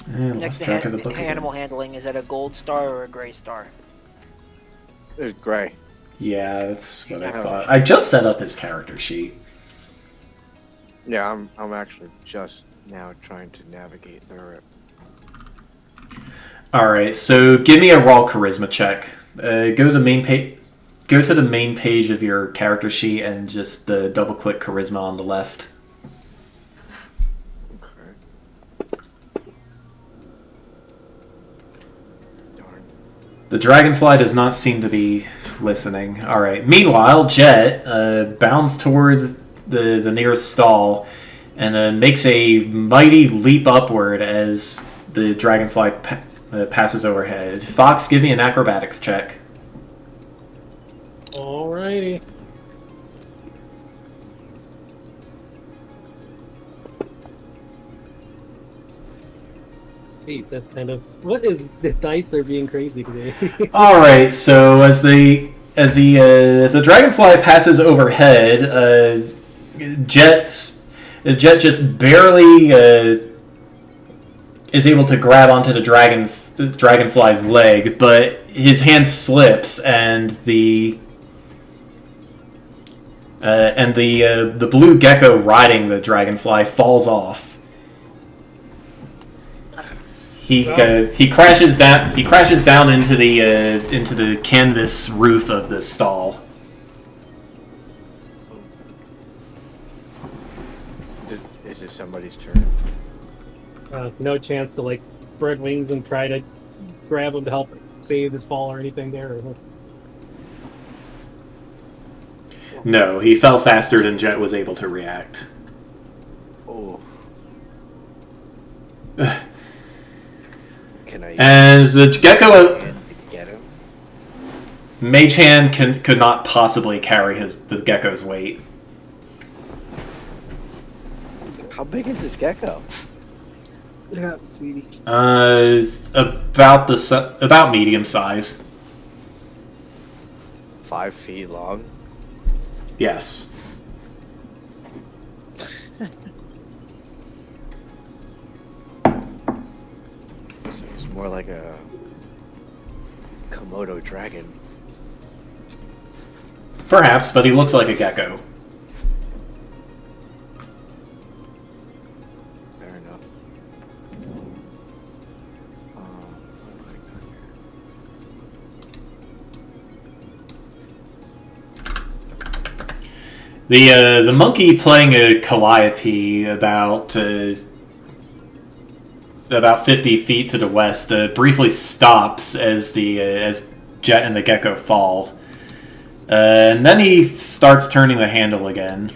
Next Lost track of the book to again. animal handling, is it a gold star or a gray star? It's gray. Yeah, that's what I Yeah. thought. I just set up his character sheet. Yeah, I'm actually just now trying to navigate through it. Alright, so give me a raw charisma check. Go to the main page. Go to the main page of your character sheet and just double-click charisma on the left. Okay. Darn. The dragonfly does not seem to be listening. Alright. Meanwhile, Jet bounds towards the nearest stall and makes a mighty leap upward as the dragonfly passes overhead. Fox, give me an acrobatics check. Alrighty. Jeez, that's kind of... What is... The dice are being crazy today. Alright, so as the dragonfly passes overhead, Jet just barely is able to grab onto the dragonfly's leg, but his hand slips and the blue gecko riding the dragonfly falls off. He crashes down into the canvas roof of the stall. Is it somebody's turn? No chance to, like, spread wings and try to grab him to help save his fall or anything there? No, he fell faster than Jet was able to react. Oh. Can I And the gecko, get him? Mage Hand could not possibly carry the gecko's weight. How big is this gecko? Yeah, sweetie. It's about medium size. 5 feet long? Yes. So it's more like a Komodo dragon. Perhaps, but he looks like a gecko. Fair enough. What have I got here? The monkey playing a calliope about 50 feet to the west briefly stops as as Jet and the gecko fall, and then he starts turning the handle again.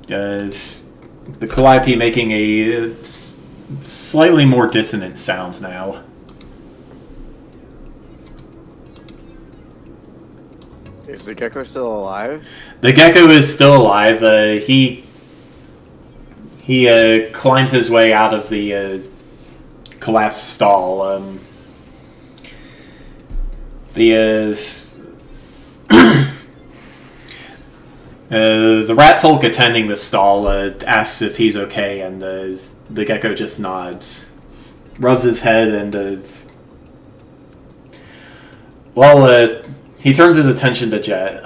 The calliope making a slightly more dissonant sound now. Is the gecko still alive? The gecko is still alive. He climbs his way out of the collapsed stall. The rat folk attending the stall asks if he's okay, and the gecko just nods, rubs his head, and he turns his attention to Jet.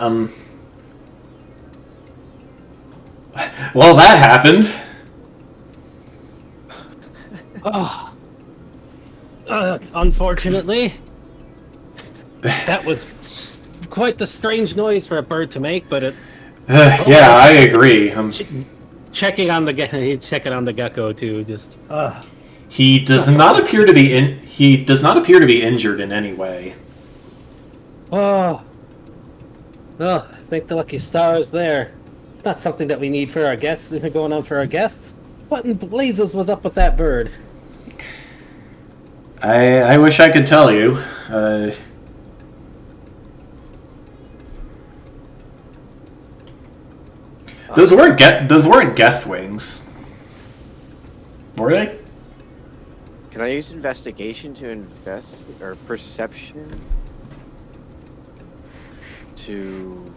Well, that happened. Oh. Unfortunately, that was quite the strange noise for a bird to make, but it... Yeah, I agree. Checking on the gecko too. Just He does not appear to be He does not appear to be injured in any way. oh, well, thank the lucky stars there. It's not something that we need for our guests. Going on for our guests. What in blazes was up with that bird? I wish I could tell you. Those weren't guest wings, were they? Can I use investigation to invest or perception to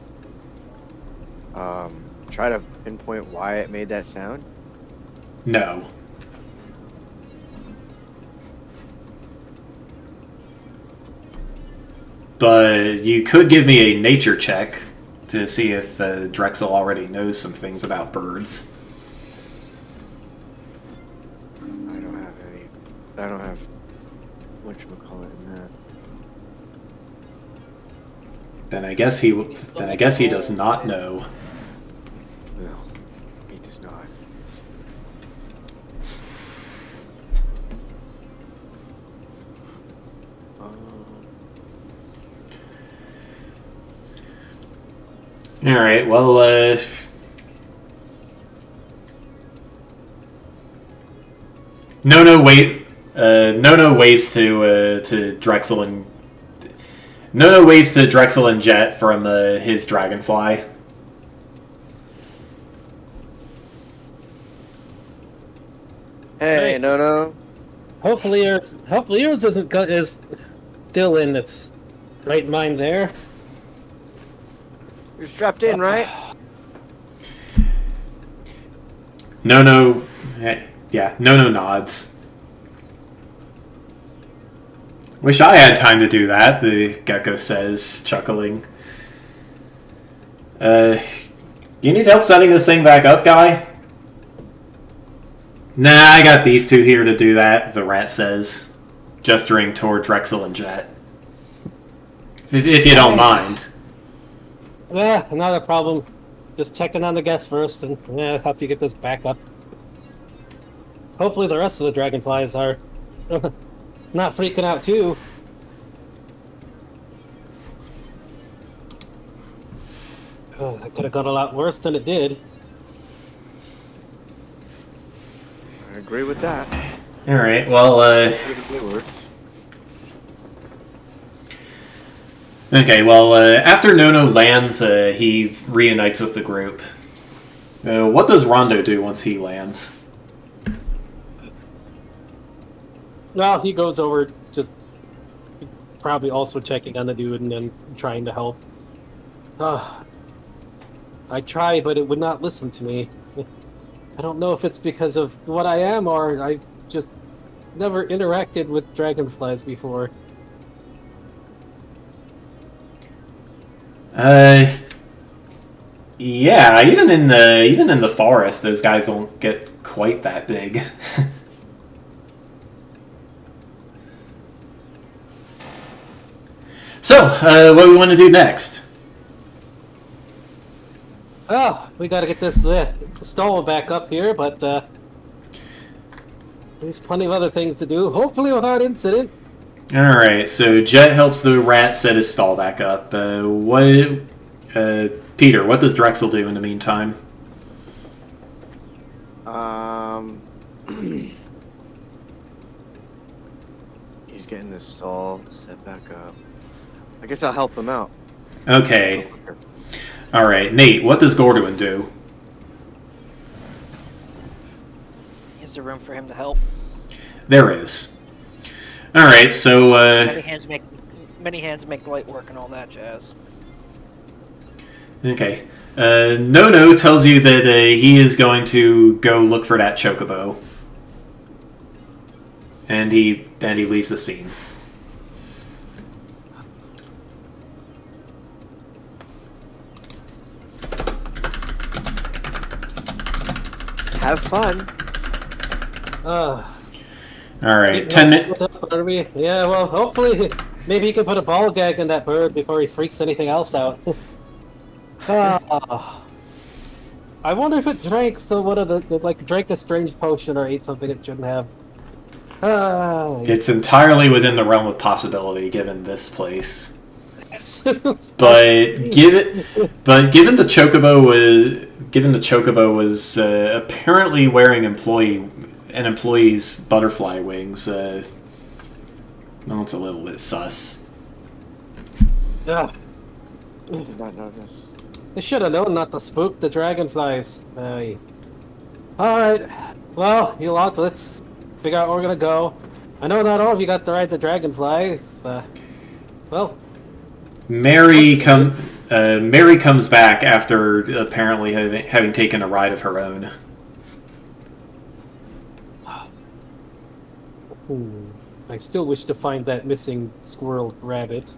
try to pinpoint why it made that sound? No. But you could give me a nature check to see if Drexel already knows some things about birds. I don't have whatchamacallit in that. Then I guess he does not know. No, he does not. All right. Well, Nono waves to Drexel and Jet from his dragonfly. Hey, no. Hopefully yours is still in its right mind there. You're strapped in, right? Nono nods. Wish I had time to do that, the gecko says, chuckling. You need help setting this thing back up, guy? Nah, I got these two here to do that, the rat says, gesturing toward Drexel and Jet. If you don't mind. Yeah, not a problem. Just checking on the guests first and help you get this back up. Hopefully the rest of the dragonflies are not freaking out too. Oh, that could have got a lot worse than it did. I agree with that. Alright, well, okay, well, after Nono lands, he reunites with the group. What does Rondo do once he lands? Well, he goes over, just probably also checking on the dude and then trying to help. I tried, but it would not listen to me. I don't know if it's because of what I am or I just never interacted with dragonflies before. Yeah, even in the forest, those guys don't get quite that big. So, what do we want to do next? Oh, we gotta get this stall back up here, but there's plenty of other things to do, hopefully without incident. Alright, so Jet helps the rat set his stall back up. Peter, what does Drexel do in the meantime? He's getting the stall set back up. I guess I'll help him out. Okay. Alright, Nate, what does Gorduin do? Is there room for him to help? There is. Alright, so many hands make light work and all that jazz. okay. Nono tells you that he is going to go look for that chocobo. And he leaves the scene. Have fun. Uh, All right, keep 10 messing minutes. with it, Barbie. Yeah, well, hopefully, maybe he can put a ball gag in that bird before he freaks anything else out. Ah, I wonder if it drank some one of like drank a strange potion or ate something it shouldn't have. Ah, It's entirely within the realm of possibility given this place. yes. But given the chocobo was apparently wearing an employee's butterfly wings, no, it's a little bit sus. Ah, Did not notice. I should have known not to spook the dragonflies. All right. Well, you lot, let's figure out where we're gonna go. I know not all of you got to ride the dragonflies. Well, Mary comes back after apparently having taken a ride of her own. I still wish to find that missing squirrel rabbit.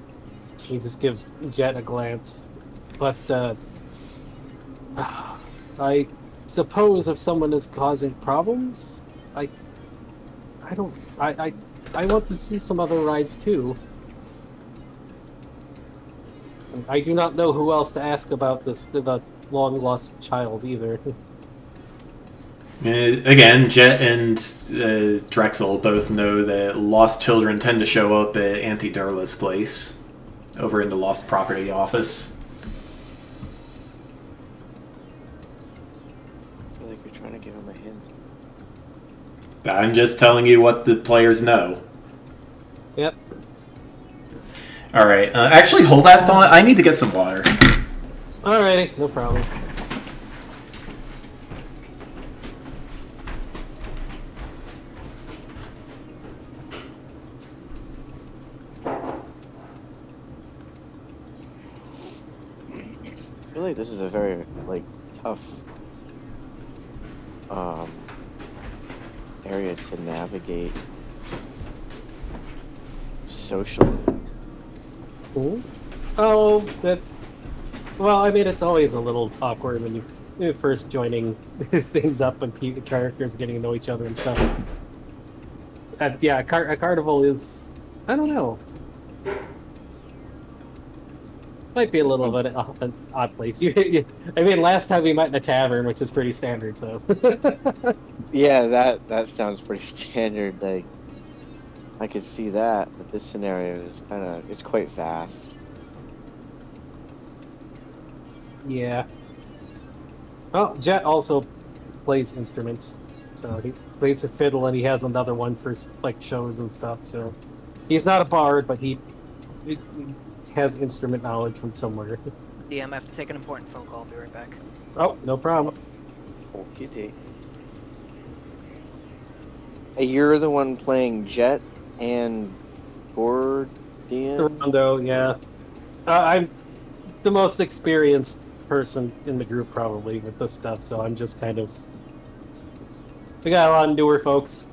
He just gives Jet a glance. But, I suppose if someone is causing problems, I want to see some other rides too. I do not know who else to ask about the long lost child either. Again, Jet and Drexel both know that lost children tend to show up at Auntie Durla's place, over in the Lost Property office. I feel like you're trying to give him a hint. I'm just telling you what the players know. Yep. All right. Actually, hold that thought. I need to get some water. Alrighty, no problem. I feel like this is a very tough area to navigate socially. Cool. Oh, that. Well, I mean, it's always a little awkward when you're first joining things up and characters getting to know each other and stuff. Yeah, a carnival is. I don't know. Might be a little bit an odd place. I mean, last time we met in a tavern, which is pretty standard, so. Yeah, that sounds pretty standard. I could see that, but this scenario is it's quite fast. Yeah. Well, Jet also plays instruments, so he plays a fiddle and he has another one for shows and stuff. So he's not a bard, but he has instrument knowledge from somewhere. DM, I have to take an important phone call. I'll be right back. Oh, no problem. Okay. Hey, you're the one playing Jet and Gordian? Rondo, yeah. I'm the most experienced person in the group probably with this stuff, so I'm just kind of. We got a lot of newer folks.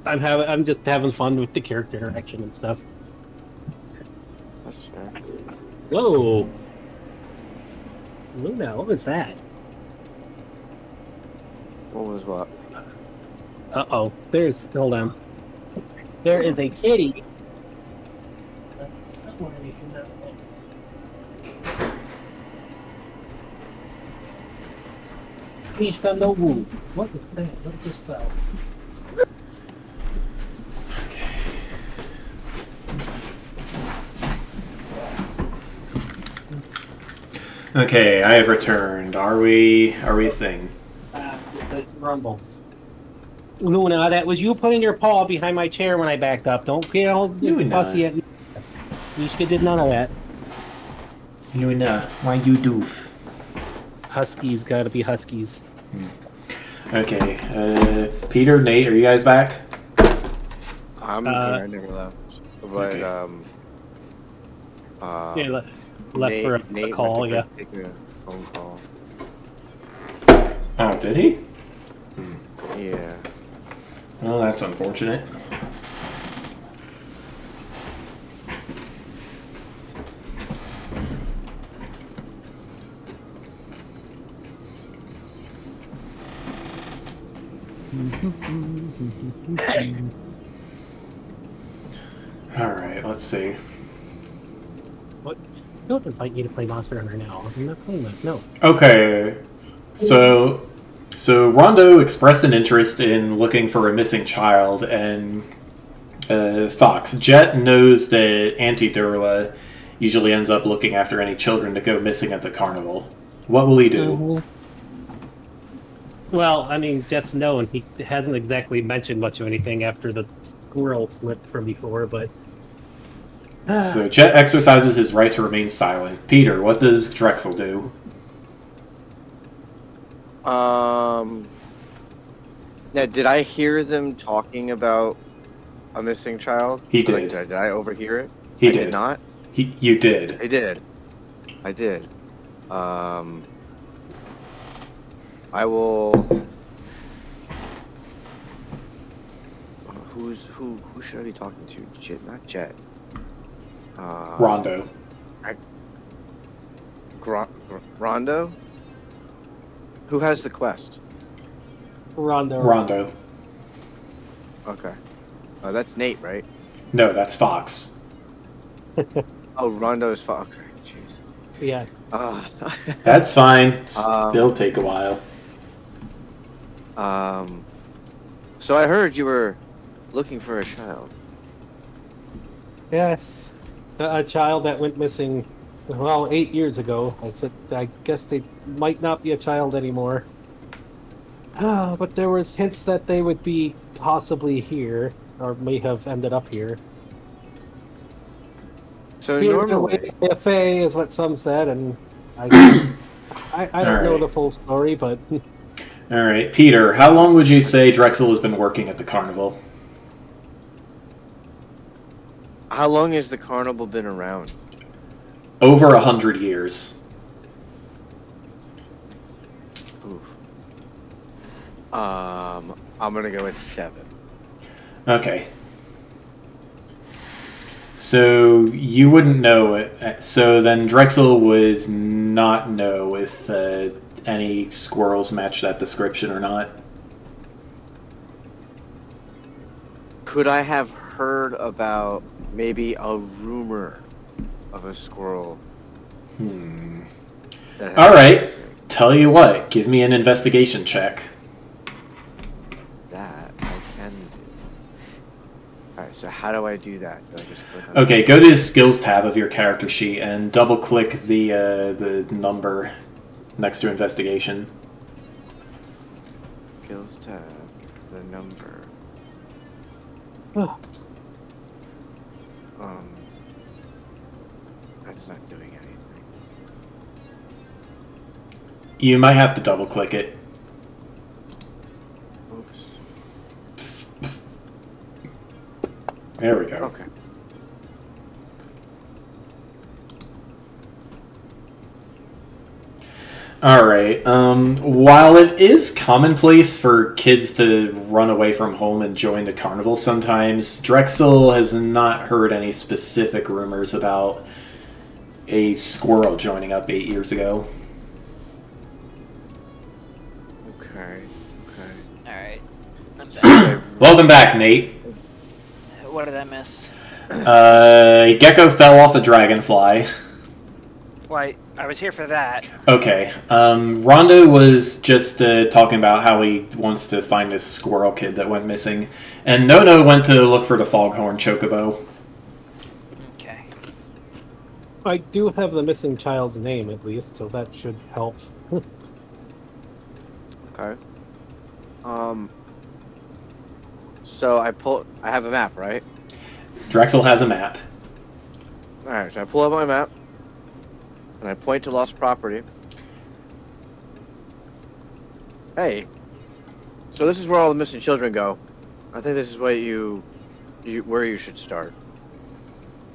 I'm just having fun with the character interaction and stuff. That's fair. Whoa. Luna, what was that? What was what? Uh-oh. Hold on. There is a kitty. Somewhere in that one. Mishka no Wu. What is that? What just fell? Okay, I have returned. Are we a thing? The rumbles. Luna, that was you putting your paw behind my chair when I backed up. Don't get all fussy at me. Mishka did none of that. Luna, why you doof? Huskies gotta be huskies. Okay, Peter, Nate, are you guys back? I'm here. I never left. But yeah, left Nate, for a Nate call. went to Yeah. go take a phone call. Oh, did he? Yeah. Well, that's unfortunate. All right, let's see. What? Don't invite me to play Monster Hunter now. I'm not playing that. No. Okay, so Rondo expressed an interest in looking for a missing child, and Fox. Jet knows that Auntie Durla usually ends up looking after any children that go missing at the carnival. What will he do? Well, I mean, Jet's known. He hasn't exactly mentioned much of anything after the squirrel slipped from before, but... So Jet exercises his right to remain silent. Peter, what does Drexel do? Now, did I hear them talking about a missing child? He Like, did. did I overhear it? He I did. did not? You did. I did. I will... Who should I be talking to? Jet, not Jet. Rondo. Rondo? Who has the quest? Rondo. Okay. That's Nate, right? No, that's Fox. Oh, Rondo's fuck. Okay, jeez. Yeah. That's fine. Um, It'll take a while. So I heard you were looking for a child. Yes. A child that went missing, well, 8 years ago. I said, I guess they might not be a child anymore. But there was hints that they would be possibly here, or may have ended up here. So Spirit normally, Cafe is what some said, and I don't know Alright. the full story, but All right, Peter, how long would you say Drexel has been working at the carnival? how long has the carnival been around? Over 100 years. Oof. I'm gonna go with 7. Okay. So you wouldn't know it. So then Drexel would not know if any squirrels match that description or not. Could I have heard about maybe a rumor of a squirrel? That has All been right. missing? Tell you what, give me an investigation check. That I can do. Alright, so how do I do that? Do I just click on Okay, go to the skills tab of your character sheet and double click the number next to investigation. skills tab, the number? That's not doing anything. You might have to double click it. Oops. There we go. Okay. Alright, while it is commonplace for kids to run away from home and join the carnival sometimes, Drexel has not heard any specific rumors about a squirrel joining up 8 years ago. Okay. Alright. I'm back. Welcome back, Nate. What did I miss? Gecko fell off a dragonfly. Why, I was here for that. Okay, Rondo was just talking about how he wants to find this squirrel kid that went missing, and Nono went to look for the Foghorn chocobo. Okay. I do have the missing child's name at least, so that should help. Okay. So I have a map, right? Drexel has a map. Alright, so I pull up my map, and I point to lost property. Hey, so this is where all the missing children go. I think this is where where you should start.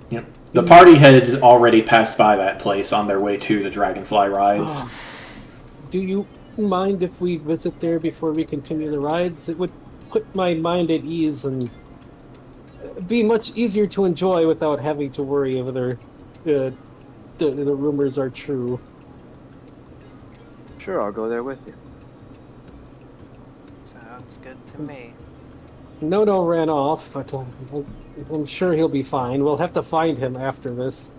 Yep. The party had already passed by that place on their way to the dragonfly rides. Do you mind if we visit there before we continue the rides? It would put my mind at ease and be much easier to enjoy without having to worry whether the rumors are true. Sure, I'll go there with you. So, Sounds good to me. Nono ran off, but I'm sure he'll be fine. We'll have to find him after this.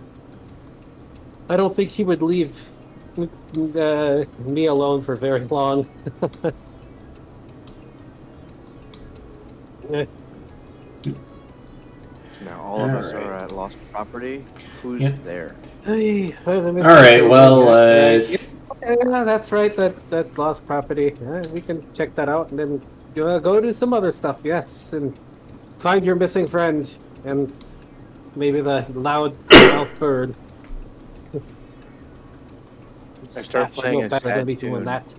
I don't think he would leave me alone for very long. Eh, Now all of us Alright. are at lost property. Who's Yeah. there? hey, the All missing right. children, Well, right? Yeah, that's right. That lost property. We can check that out and then go do some other stuff. Yes, and find your missing friend and maybe the loud mouth bird. I start Staff should playing know a better than sad be doing tune. that.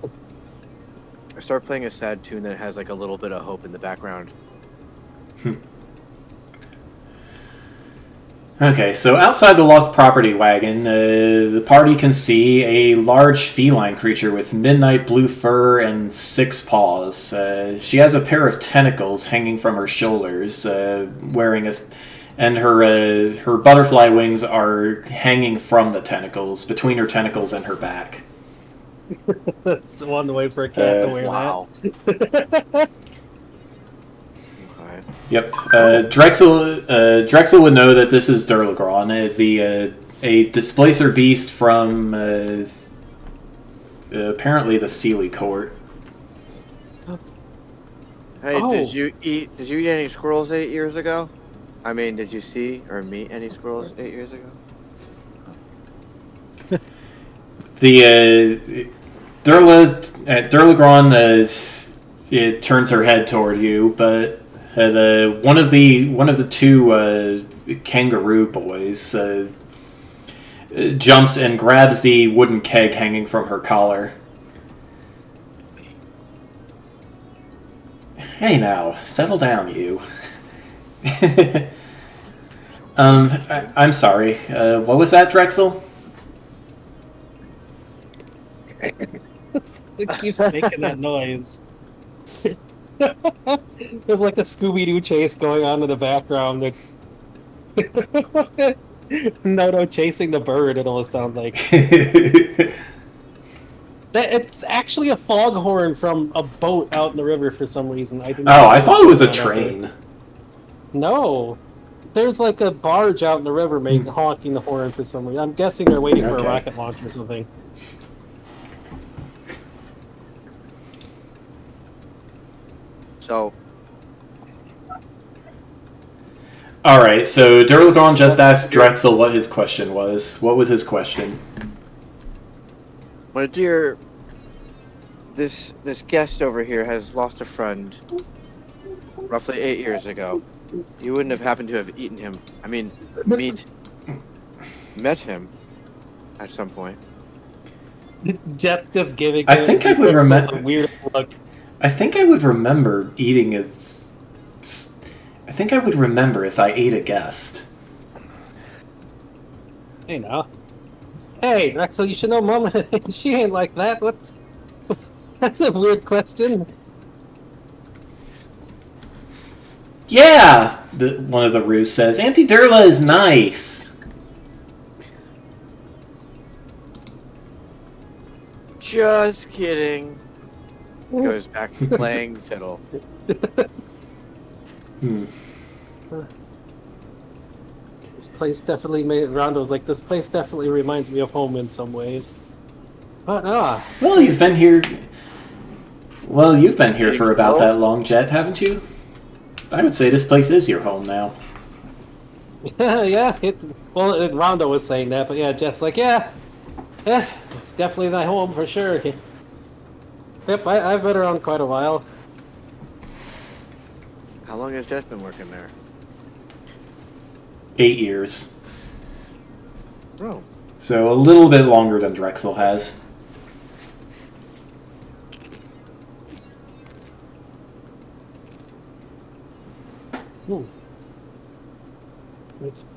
I start playing a sad tune that has like a little bit of hope in the background. Okay, so outside the lost property wagon, the party can see a large feline creature with midnight blue fur and 6 paws. She has a pair of tentacles hanging from her shoulders, and her butterfly wings are hanging from the tentacles, between her tentacles and her back. That's one way for a cat to wear Wow. that. Okay. Yep. Drexel would know that this is Leghorn, a displacer beast from apparently the Sealy Court. Hey, Oh. did you eat any squirrels 8 years ago? I mean, did you see or meet any squirrels 8 years ago? The Leghorn it turns her head toward you, but one of the two kangaroo boys jumps and grabs the wooden keg hanging from her collar. Hey now, settle down, you. I'm sorry. What was that, Drexel? It keeps making that noise. There's like a Scooby-Doo chase going on in the background. Noto chasing the bird, it'll sound like. It's actually a foghorn from a boat out in the river for some reason. I thought it was a train. No. There's like a barge out in the river honking the horn for some reason. I'm guessing they're waiting for a Okay. rocket launch or something. So, Alright, so Leghorn just asked Drexel what his question was. What was his question? my dear, this guest over here has lost a friend roughly 8 years ago. You wouldn't have happened to have eaten him. I mean, met him at some point. Jet's just giving. I think I would remember. The weirdest look. I think I would remember eating his. I think I would remember if I ate a guest. Hey now. Hey, Axel, you should know Mom. She ain't like that. What? That's a weird question. Yeah, one of the Roos says. Auntie Durla is nice. Just kidding. Goes back to playing fiddle. This place definitely made Rondo's like, this place definitely reminds me of home in some ways. But Well, you've been here. Well, you've been here for about that long, Jet, haven't you? I would say this place is your home now. yeah, Rondo was saying that, but yeah, Jet's like, yeah, it's definitely my home for sure. Yep, I've been around quite a while. How long has Jess been working there? 8 years. Oh. So a little bit longer than Drexel has.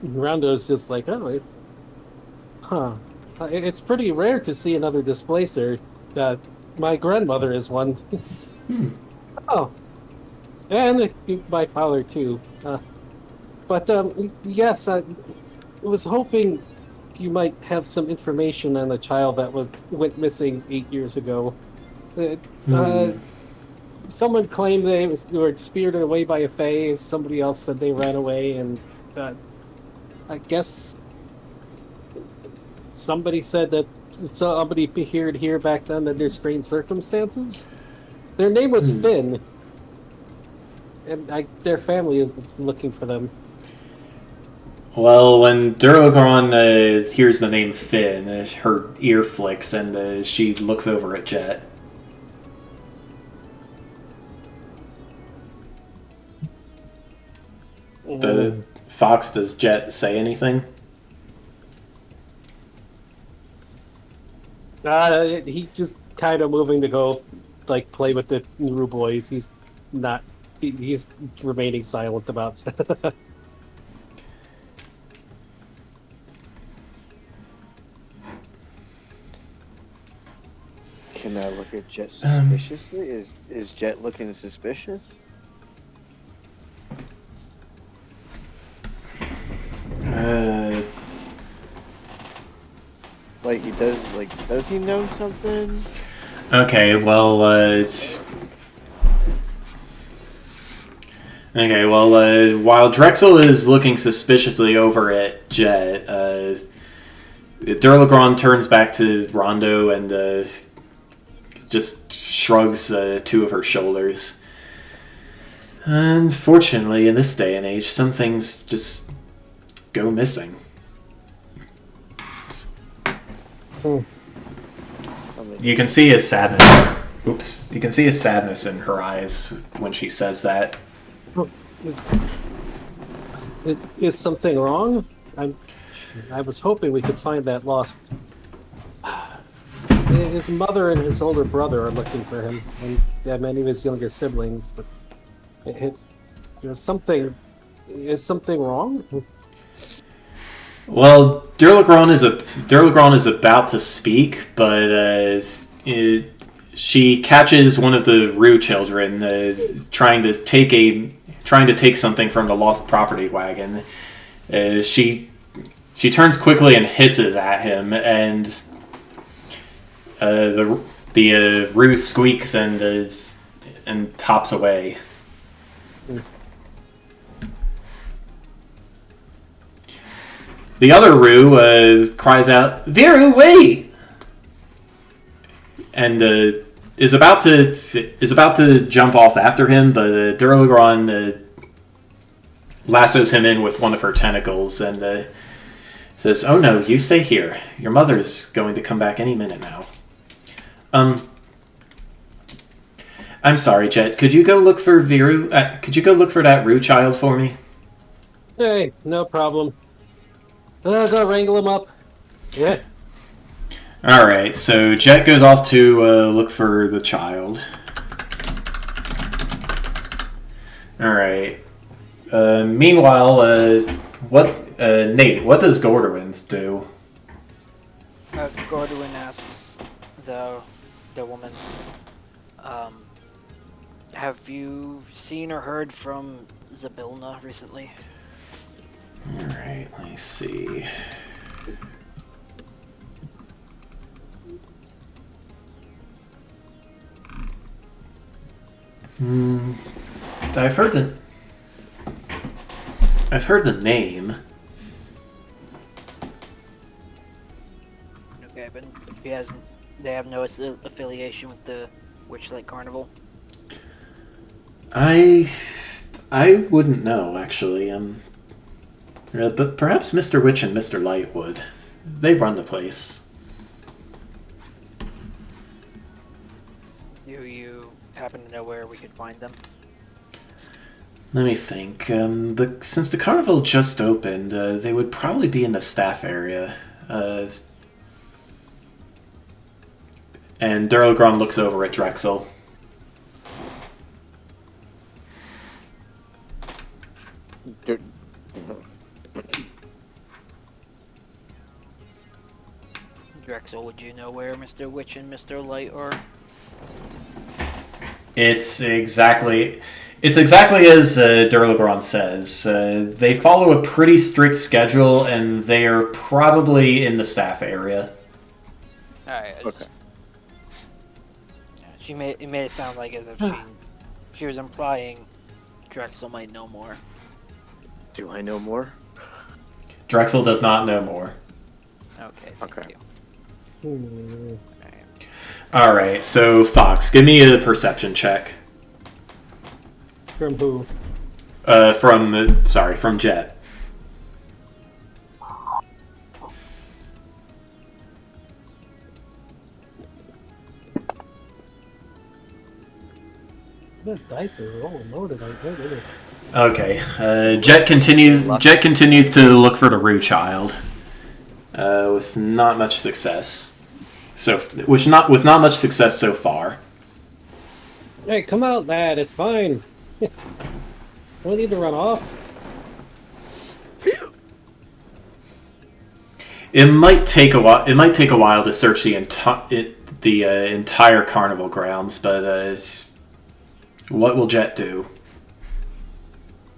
Rondo's just like, it's pretty rare to see another displacer. My grandmother is one. Oh, and my father too. But yes, I was hoping you might have some information on the child that went missing 8 years ago. someone claimed they were spirited away by a fae, and somebody else said they ran away, and I guess somebody said that somebody appeared here back then under strange circumstances. Their name was Finn, and their family is looking for them. Well, when Durlagron hears the name Finn, her ear flicks and she looks over at Jet. The Fox, does Jet say anything? He just kind of moving to go, like, play with the new boys. He's not. He's remaining silent about stuff. Can I look at Jet suspiciously? Is Jet looking suspicious? Like he does. Like, does he know something? Okay, well, while Drexel is looking suspiciously over at Jet, Durlagron turns back to Rondo and just shrugs two of her shoulders. Unfortunately, in this day and age, some things just go missing. You can see his sadness. Oops. You can see his sadness in her eyes when she says that. Is something wrong? I was hoping we could find that lost. His mother and his older brother are looking for him, and many of his younger siblings. But something is something wrong? Well, Durlagron is about to speak, but she catches one of the Rue children trying to take something from the lost property wagon. She turns quickly and hisses at him, and the Rue squeaks and hops away. The other Rue cries out, "Viru, wait!" and is about to jump off after him, but Durlagron lassos him in with one of her tentacles and says, "Oh no, you stay here. Your mother's going to come back any minute now." I'm sorry, Jet. Could you go look for Viru? Could you go look for that Rue child for me? Hey, no problem. Go wrangle him up. Yeah. Alright, so Jet goes off to look for the child. Alright. Meanwhile, Nate, what does Gordwins do? Gordwin asks the woman, have you seen or heard from Zabilna recently? Alright, let me see. I've heard the name. Okay, but they have no affiliation with the Witchlight Carnival? I wouldn't know, actually. But perhaps Mr. Witch and Mr. Light would. They run the place. Do you happen to know where we could find them? Let me think. Since the carnival just opened, they would probably be in the staff area. And Durlagron looks over at Drexel. Drexel, would you know where Mr. Witch and Mr. Light are? It's exactly as Durlagron says. They follow a pretty strict schedule, and they are probably in the staff area. Alright, Okay. it made it sound like as if she she was implying Drexel might know more. Do I know more? Drexel does not know more. Okay, thank Okay. you. Alright, so Fox, give me a perception check. From who? From Jet. That dice is rolling loaded. I think it is. Okay. Jet continues to look for the Rue child, with not much success. With not much success so far. Hey, come out, lad. It's fine. Don't need to run off. It might take a while. It might take a while to search the entire carnival grounds, but what will Jet do?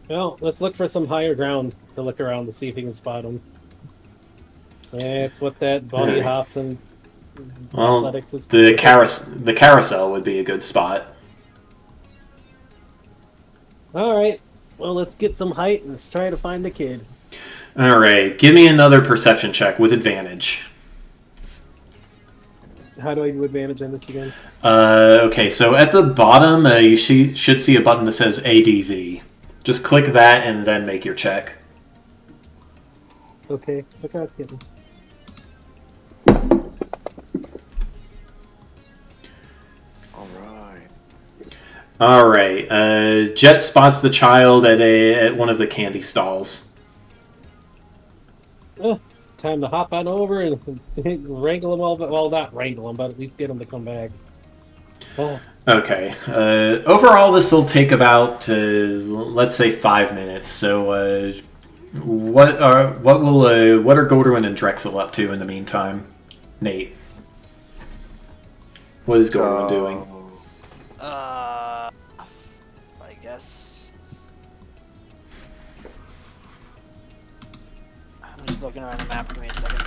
Well, let's look for some higher ground to look around to see if he can spot him. It's what that body hops and athletics is. The carousel would be a good spot. All right. Well, let's get some height and let's try to find the kid. All right, give me another perception check with advantage. How do I do advantage on this again? Okay, so at the bottom, you should see a button that says ADV. Just click that and then make your check. Okay, look out, kid. All right. Jet spots the child at one of the candy stalls. Time to hop on over and wrangle him all, well, not wrangle him, but at least get him to come back. Oh. Okay. Overall, this will take about let's say 5 minutes. So, what are Goldwyn and Drexel up to in the meantime? Nate, what is Goldwyn doing? I guess I'm just looking around the map. Give me a second.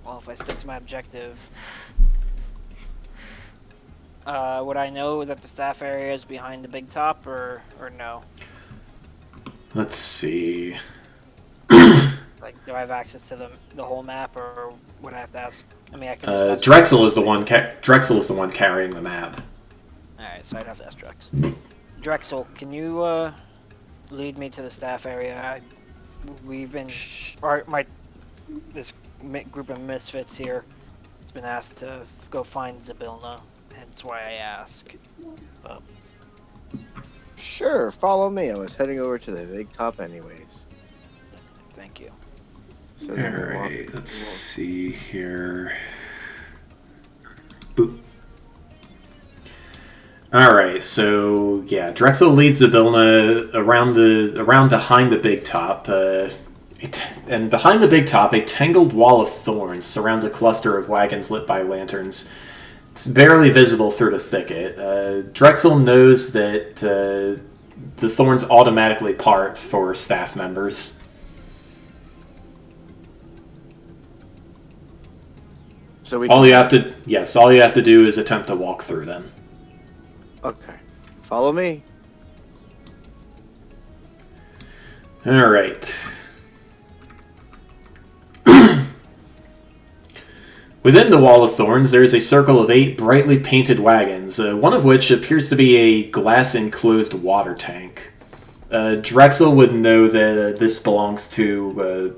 Well, if I stick to my objective, would I know that the staff area is behind the big top, or no? Let's see. Like, do I have access to the whole map, or would I have to ask? I mean, I can. Just Drexel is the one. Drexel is the one carrying the map. All right, so I'd have to ask Drexel. Drexel, can you lead me to the staff area? We've been, this group of misfits here has been asked to go find Zybilna, hence why I ask. Sure, follow me. I was heading over to the big top anyways. Thank you. So Alright, let's see here. Boop. Alright, so yeah, Drexel leads Zybilna around behind the big top. And behind the big top, a tangled wall of thorns surrounds a cluster of wagons lit by lanterns. It's barely visible through the thicket. Drexel knows that the thorns automatically part for staff members. So all you have to do is attempt to walk through them. Okay. Follow me. Alright. Within the wall of thorns, there is a circle of 8 brightly painted wagons, one of which appears to be a glass-enclosed water tank. Drexel would know that this belongs to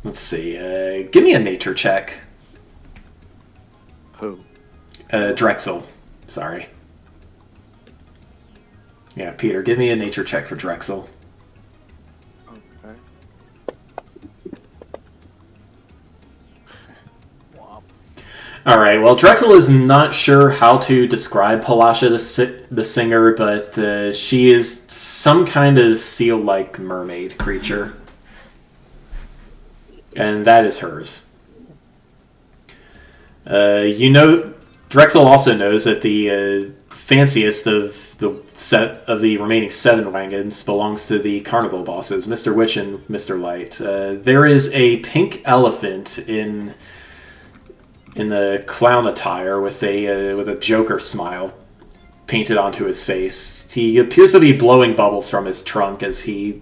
let's see. Give me a nature check. Who? Drexel. Sorry. Yeah, Peter, give me a nature check for Drexel. Okay. Alright, well, Drexel is not sure how to describe Palasha the singer, but she is some kind of seal-like mermaid creature. And that is hers. Drexel also knows that the fanciest of the set of the remaining 7 wagons belongs to the carnival bosses, Mr. Witch and Mr. Light. There is a pink elephant in the clown attire with a Joker smile painted onto his face. He appears to be blowing bubbles from his trunk as he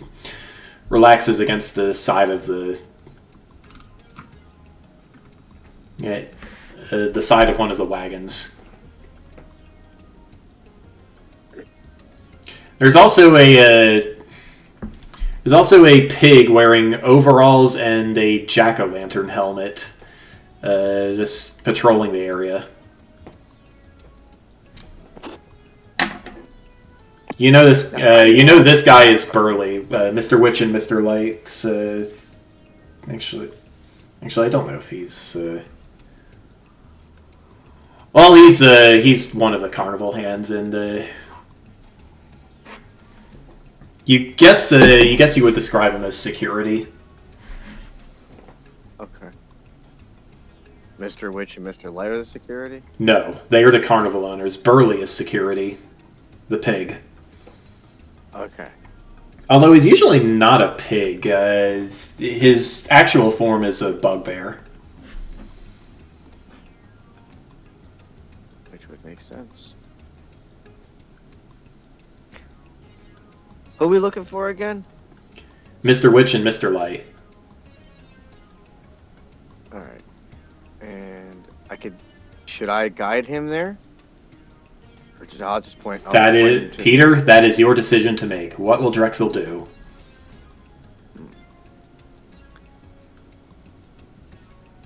relaxes against the side of the side of one of the wagons. There's also a pig wearing overalls and a jack-o'-lantern helmet, just patrolling the area. You know this. You know this guy is Burley, Mr. Witch and Mr. Light. Actually, I don't know if he's. Well, he's one of the carnival hands, and you guess you would describe him as security. Okay. Mr. Witch and Mr. Light are the security? No, they are the carnival owners. Burley is security, the pig. Okay. Although he's usually not a pig. His actual form is a bugbear. Which would make sense. Who are we looking for again? Mr. Witch and Mr. Light. Alright. And should I guide him there? Or I'll just point. That is, Peter, that is your decision to make. What will Drexel do?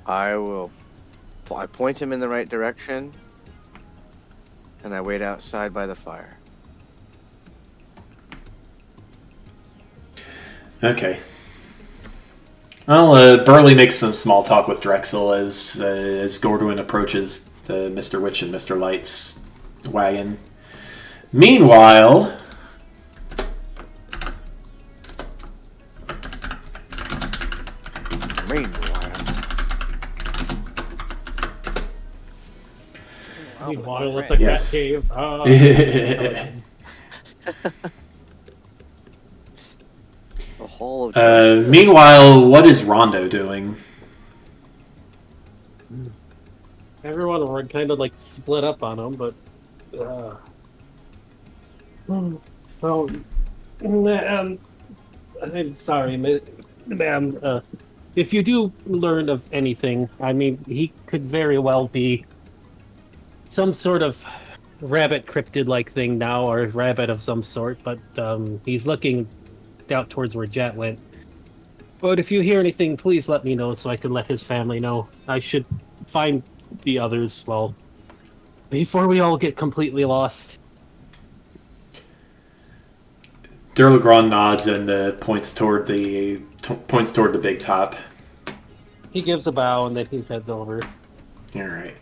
I point him in the right direction, and I wait outside by the fire. Okay. Well, Burley makes some small talk with Drexel as Gordwin approaches the Mr. Witch and Mr. Light's wagon. Meanwhile, Meanwhile, at the Yes. cat cave. The Hall of meanwhile, what is Rondo doing? Everyone were kind of like split up on him, but. Oh, ma'am. I'm sorry, ma'am. If you do learn of anything, I mean, he could very well be some sort of rabbit cryptid-like thing now, or rabbit of some sort, but he's looking out towards where Jet went. But if you hear anything, please let me know so I can let his family know. I should find the others, well, before we all get completely lost. Leghorn nods and points toward the big top. He gives a bow and then he heads over. All right.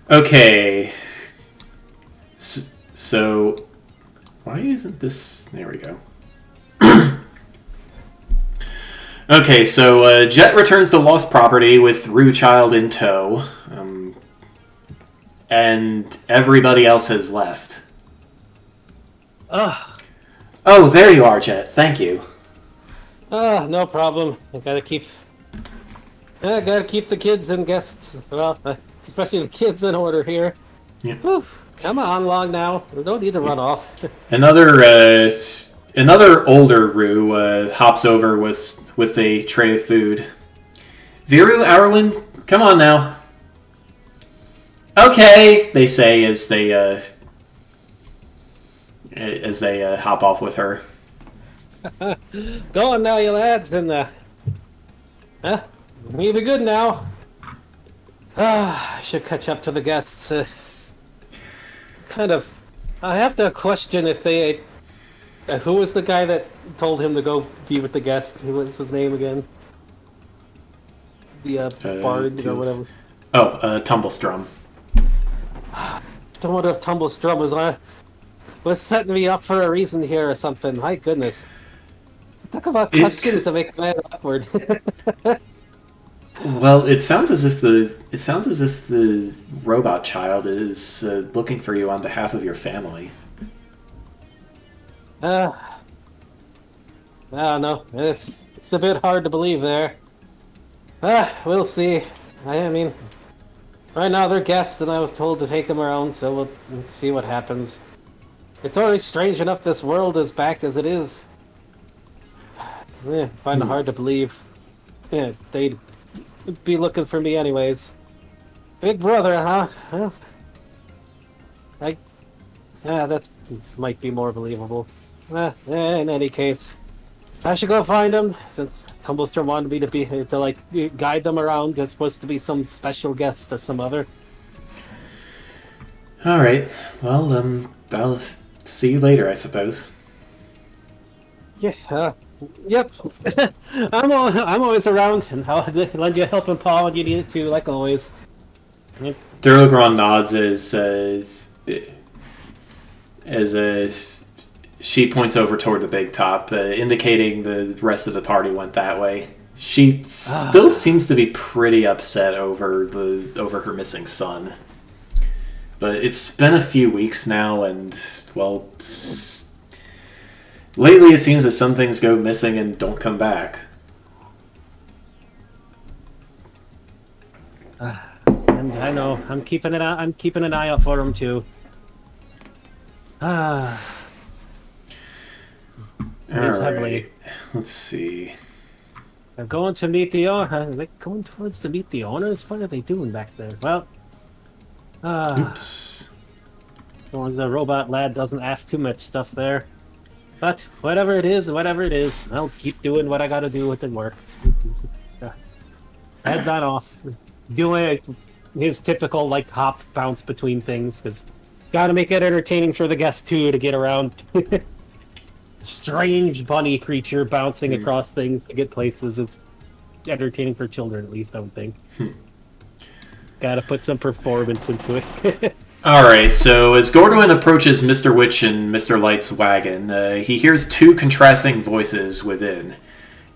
Okay. So, why isn't this? There we go. Okay, so Jet returns to lost property with Rue Child in tow, and everybody else has left. Oh, there you are, Jet. Thank you. No problem. I gotta keep the kids and guests, well, especially the kids in order here. Yeah. Whew. Come on along now. We don't need to run off. Another older Rue hops over with a tray of food. Viru, Arwen, come on now. Okay, they say as they hop off with her. Go on now, you lads, and we'll be good now. I should catch up to the guests. I have to question if they. Who was the guy that told him to go be with the guests? Who was his name again? The bard or whatever. Oh, Tumblestrum. I wonder if Tumblestrum was setting me up for a reason here or something. My goodness. Talk about questions that make a man awkward. Well, it sounds as if the robot child is looking for you on behalf of your family. Uh, I don't know. It's a bit hard to believe there. We'll see. I mean, right now they're guests, and I was told to take them around, so we'll see what happens. It's already strange enough this world is back as it is. Yeah, find it hard to believe. Yeah, they'd be looking for me anyways. Big brother, huh? Well, that might be more believable. In any case, I should go find him, since Tumblestorm wanted me to like guide them around. There's supposed to be some special guest or some other. All right. Well, I'll see you later, I suppose. Yeah. Yep. I'm always around, and I'll lend you a helping paw when you need it too, like always. Leghorn nods as she points over toward the big top, indicating the rest of the party went that way. She still seems to be pretty upset over her missing son. But it's been a few weeks now, and well, lately it seems that some things go missing and don't come back. And I know I'm keeping an eye out for him too. All Heavily. right. Let's see. They're going to meet the owner. They're going towards to meet the owners. What are they doing back there? Well, Oops. as long as the robot lad doesn't ask too much stuff there. But whatever it is, I'll keep doing what I gotta do with the work. Heads on off. Doing his typical, like, hop bounce between things, because gotta make it entertaining for the guests, too, to get around. Strange bunny creature bouncing across things to get places. It's entertaining for children, at least, I would think. Gotta put some performance into it. Alright, so as Gordwin approaches Mr. Witch and Mr. Light's wagon, he hears two contrasting voices within.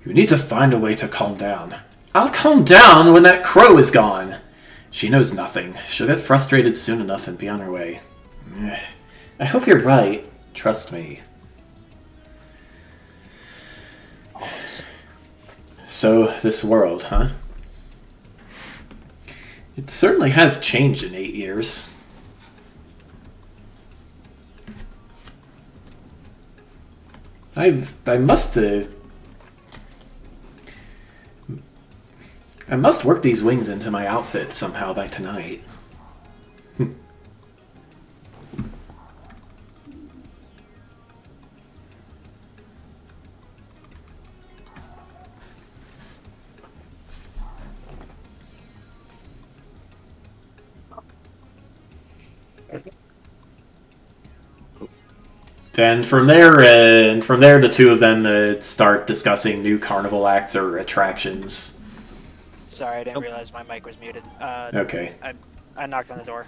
You need to find a way to calm down. I'll calm down when that crow is gone. She knows nothing. She'll get frustrated soon enough and be on her way. I hope you're right. Trust me. So, this world, huh? It certainly has changed in 8 years. I must work these wings into my outfit somehow by tonight. And from there, the two of them start discussing new carnival acts or attractions. Sorry, I didn't realize my mic was muted. Okay. I knocked on the door.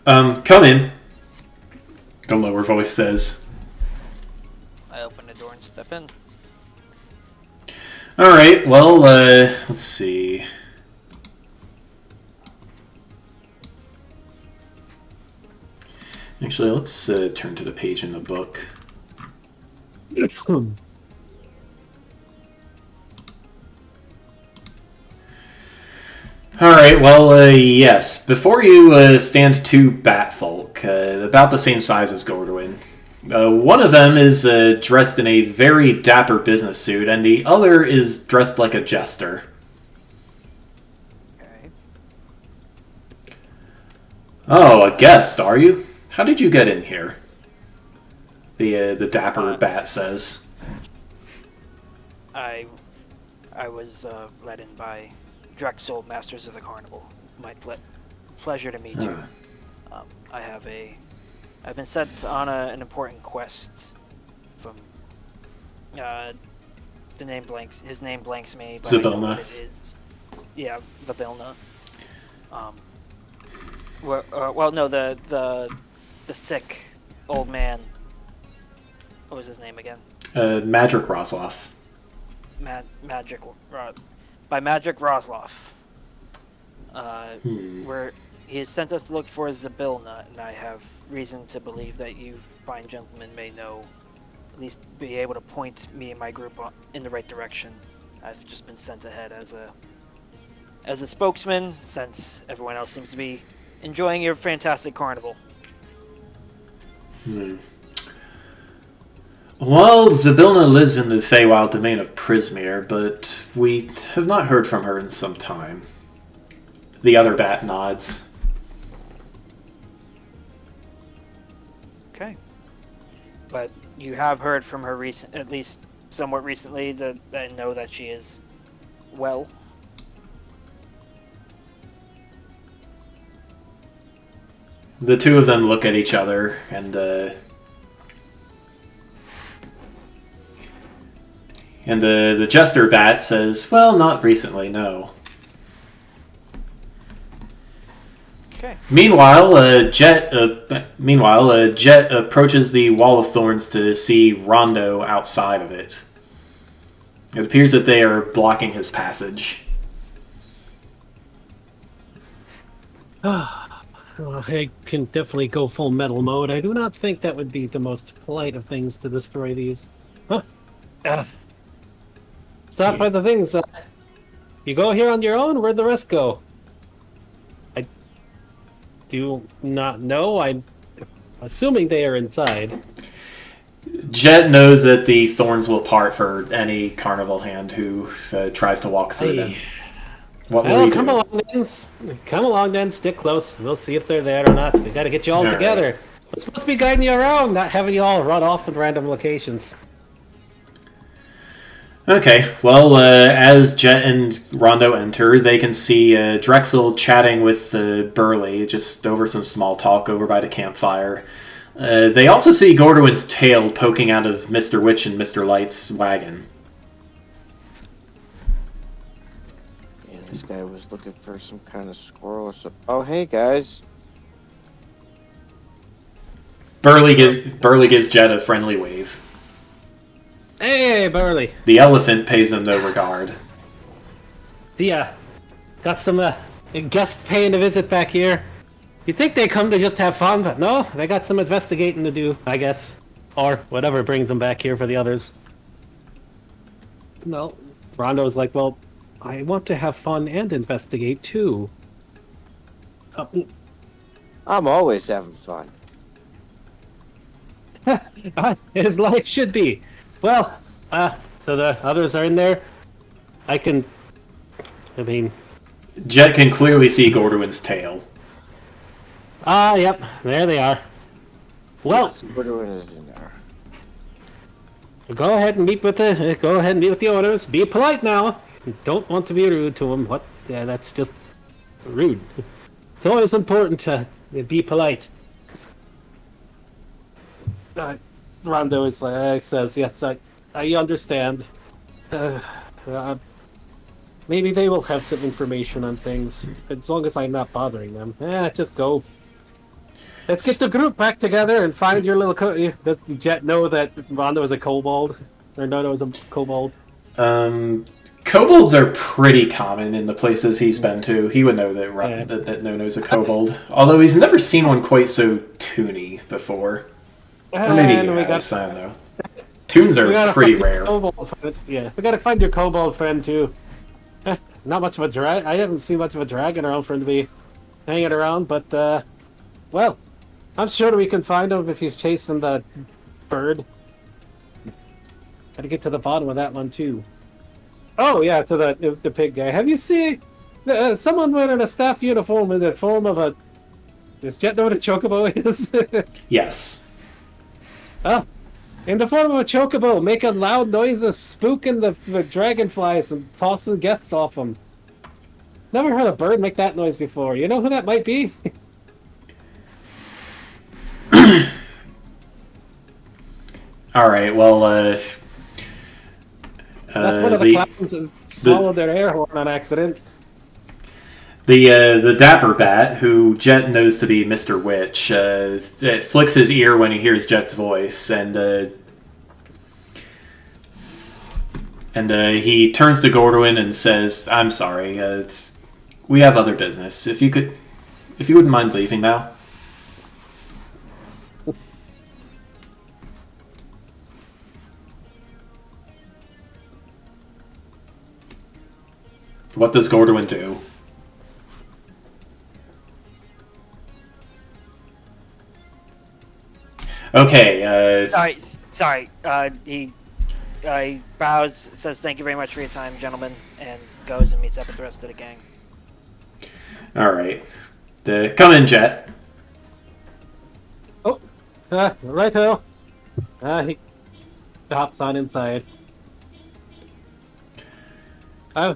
Come in. The lower voice says. I open the door and step in. Alright, well, let's see. Actually, let's turn to the page in the book. Alright, well, yes. Before you stand two bat folk, about the same size as Gordwin. One of them is dressed in a very dapper business suit, and the other is dressed like a jester. Okay. Oh, a guest, are you? How did you get in here? The dapper bat says. I was led in by Drexel, Masters of the Carnival. My pleasure to meet you. I've been sent on an important quest from his name blanks me, but I know what it is. Yeah, Vabilna. Well, no, the sick old man what was his name again? Magic Rosloff. Magic by Magic Rosloff. Where he has sent us to look for Zabilna, and I have reason to believe that you fine gentlemen may know, at least be able to point me and my group in the right direction. I've just been sent ahead as a spokesman, since everyone else seems to be enjoying your fantastic carnival. Well, Zabilna lives in the Feywild domain of Prismere, but we have not heard from her in some time. The other bat nods. Okay. But you have heard from her at least somewhat recently, that I know that she is well. The two of them look at each other, and the jester bat says, "Well, not recently, no." Okay. Meanwhile, Jet approaches the Wall of Thorns to see Rondo outside of it. It appears that they are blocking his passage. Well, I can definitely go full metal mode. I do not think that would be the most polite of things to destroy these. Huh? Stop by the things. You go here on your own? Where'd the rest go? I do not know. I'm assuming they are inside. Jet knows that the thorns will part for any carnival hand who tries to walk through them. What will he come do? Come along then, stick close. We'll see if they're there or not. We gotta get you all together. Right. We're supposed to be guiding you around, not having you all run off in random locations. Okay, well, as Jet and Rondo enter, they can see Drexel chatting with Burley, just over some small talk over by the campfire. They also see Gordwin's tail poking out of Mr. Witch and Mr. Light's wagon. Yeah, this guy was looking for some kind of squirrel or something. Oh, hey, guys. Burley gives Jet a friendly wave. Hey, Burley. The elephant pays them no regard. Got some guests paying a visit back here. You'd think they come to just have fun, but no, they got some investigating to do, I guess. Or whatever brings them back here for the others. No, Rondo's like, well, I want to have fun and investigate too. I'm always having fun. His life should be. Well, so the others are in there. Jet can clearly see Gordwin's tail. Yep, there they are. Well, Yes, Gordwin is in there. go ahead and meet with the owners. Be polite now. Don't want to be rude to them. What? Yeah, that's just rude. It's always important to be polite. Rondo is says, yes, I understand. Maybe they will have some information on things, as long as I'm not bothering them. Just go. Let's get the group back together and find your little... Does Jet know that Rondo is a kobold? Or Nono is a kobold? Kobolds are pretty common in the places he's been to. He would know that Nono's a kobold. Although he's never seen one quite so toony before. Or maybe he has, I don't know. Toons are pretty rare. Yeah, we gotta find your kobold friend too. Not much of a drag. I haven't seen much of a dragon around for him to be hanging around, but well, I'm sure we can find him if he's chasing the bird. Gotta get to the bottom of that one too. Oh yeah, to the pig guy. Have you seen someone wearing a staff uniform in the form of a? Does Jet know what a chocobo is? Yes. Oh, in the form of a chocobo, making loud noises, spooking the dragonflies and tossing guests off them. Never heard a bird make that noise before. You know who that might be? All right. Well, That's one of the clowns that swallowed their air horn on accident. The dapper bat, who Jet knows to be Mr. Witch, flicks his ear when he hears Jet's voice, and And he turns to Gordwin and says, "I'm sorry. We have other business. If you wouldn't mind leaving now." What does Gordwin do? Okay. Sorry. He bows, says thank you very much for your time, gentlemen, and goes and meets up with the rest of the gang. All right. Come in, Jet. Oh, righto. He hops on inside. I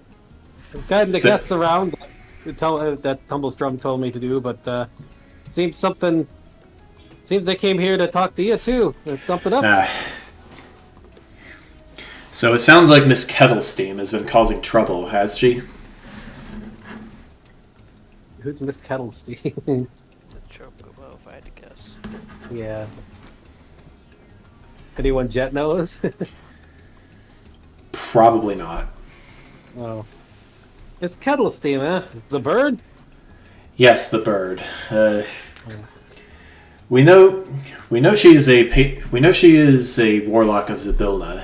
was guiding the guests around. That Tumblestrum told me to do, but seems they came here to talk to you too. There's something up. So it sounds like Miss Kettlesteam has been causing trouble, has she? Who's Miss Kettlesteam? The Chocobo, if I had to guess. Yeah. Anyone Jet knows? Probably not. Oh. It's Kettlesteam, huh? The bird? Yes, the bird. We know she is a warlock of Zybilna,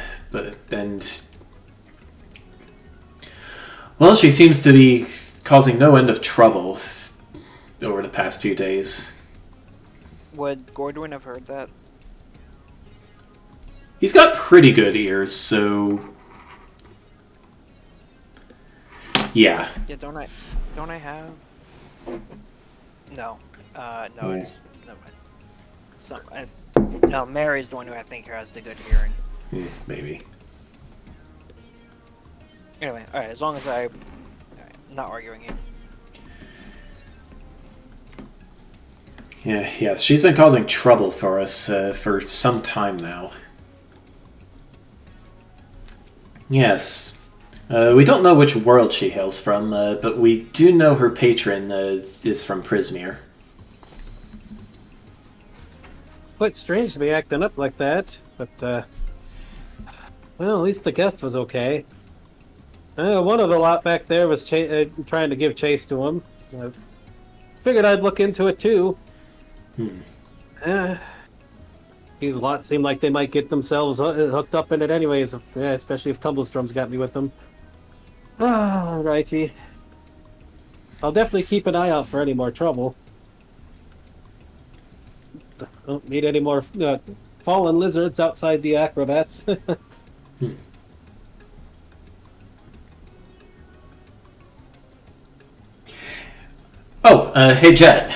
well, she seems to be causing no end of trouble over the past few days. Would Gordwin have heard that? He's got pretty good ears, so yeah. Yeah, don't I have? No. No, Yeah. it's no. Mary's the one who I think has the good hearing. Maybe. Anyway, all right. As long as I'm not arguing you. Yeah, she's been causing trouble for us for some time now. Yes. We don't know which world she hails from, but we do know her patron is from Prismere. Quite strange to be acting up like that, but, well, at least the guest was okay. One of the lot back there was trying to give chase to him. Figured I'd look into it, too. These lots seem like they might get themselves hooked up in it anyways, especially if Tumblestrum's got me with them. Righty. I'll definitely keep an eye out for any more trouble. Don't need any more fallen lizards outside the acrobats. Hey Jet.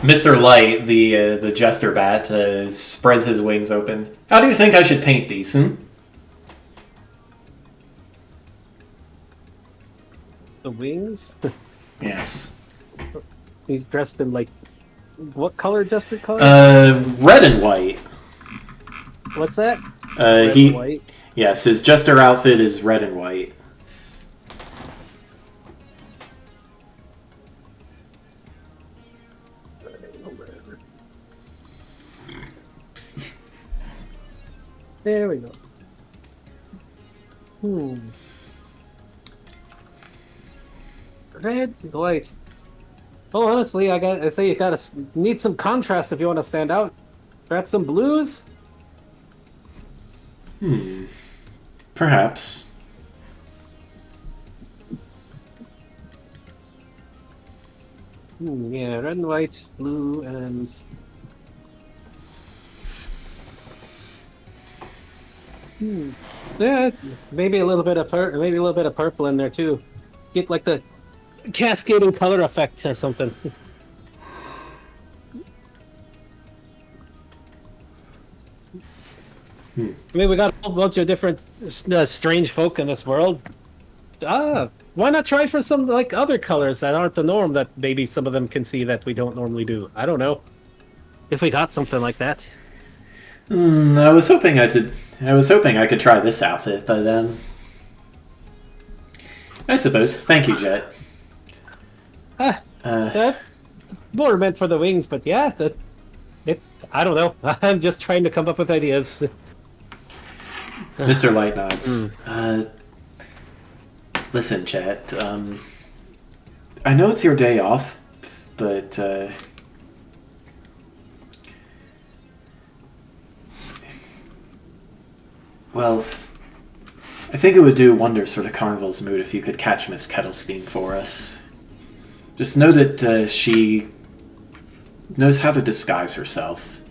Mr. Light, the jester bat, spreads his wings open. How do you think I should paint these, The wings? Yes. He's dressed in, like, what color, jester color? Red and white. What's that? Red and white? Yes, his jester outfit is red and white. There we go. Red and white. Oh, honestly, I say you need some contrast if you want to stand out. Perhaps some blues? Perhaps. Yeah, red and white, blue, and... Yeah, maybe a little bit of purple in there too. Get like the cascading color effect or something. I mean, we got a whole bunch of different strange folk in this world. Why not try for some like other colors that aren't the norm that maybe some of them can see that we don't normally do? I don't know. If we got something like that. I was hoping I could try this outfit, but I suppose. Thank you, Jet. More meant for the wings, but yeah, I don't know. I'm just trying to come up with ideas. Mr. Light nods. Listen, Chet, I know it's your day off, but, well, I think it would do wonders for the carnival's mood if you could catch Miss Kettlestein for us. Just know that she knows how to disguise herself.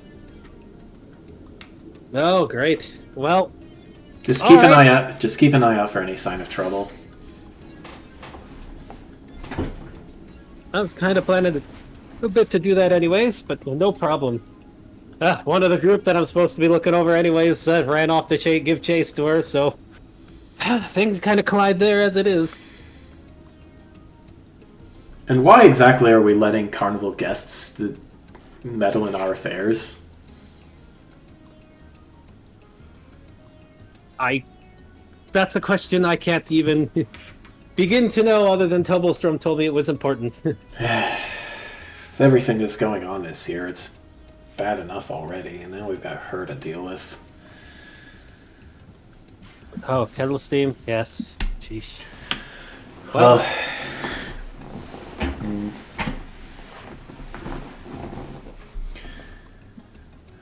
Oh, great. Well, Just all keep an right. eye out. Just keep an eye out for any sign of trouble. I was kind of planning a bit to do that anyways, but no problem. One of the group that I'm supposed to be looking over anyways ran off to give chase to her, so things kind of collide there as it is. And why exactly are we letting carnival guests meddle in our affairs? That's a question I can't even begin to know, other than Tubblestrom told me it was important. With everything that's going on this year, it's bad enough already, and then we've got her to deal with. Oh, kettle steam? Yes. Sheesh. Well,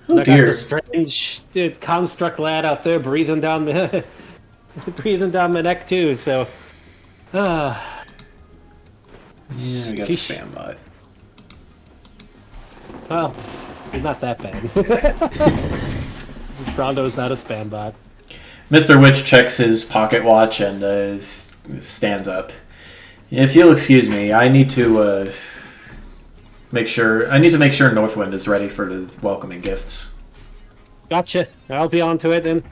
oh I got dear. the strange construct lad out there breathing down breathing down my neck too, so Yeah, I got a Sheesh. spam bot. well, he's not that bad. Brondo's not a spam bot. Mr. Witch checks his pocket watch and stands up. If you'll excuse me, I need to make sure Northwind is ready for the welcoming gifts. Gotcha. I'll be on to it then.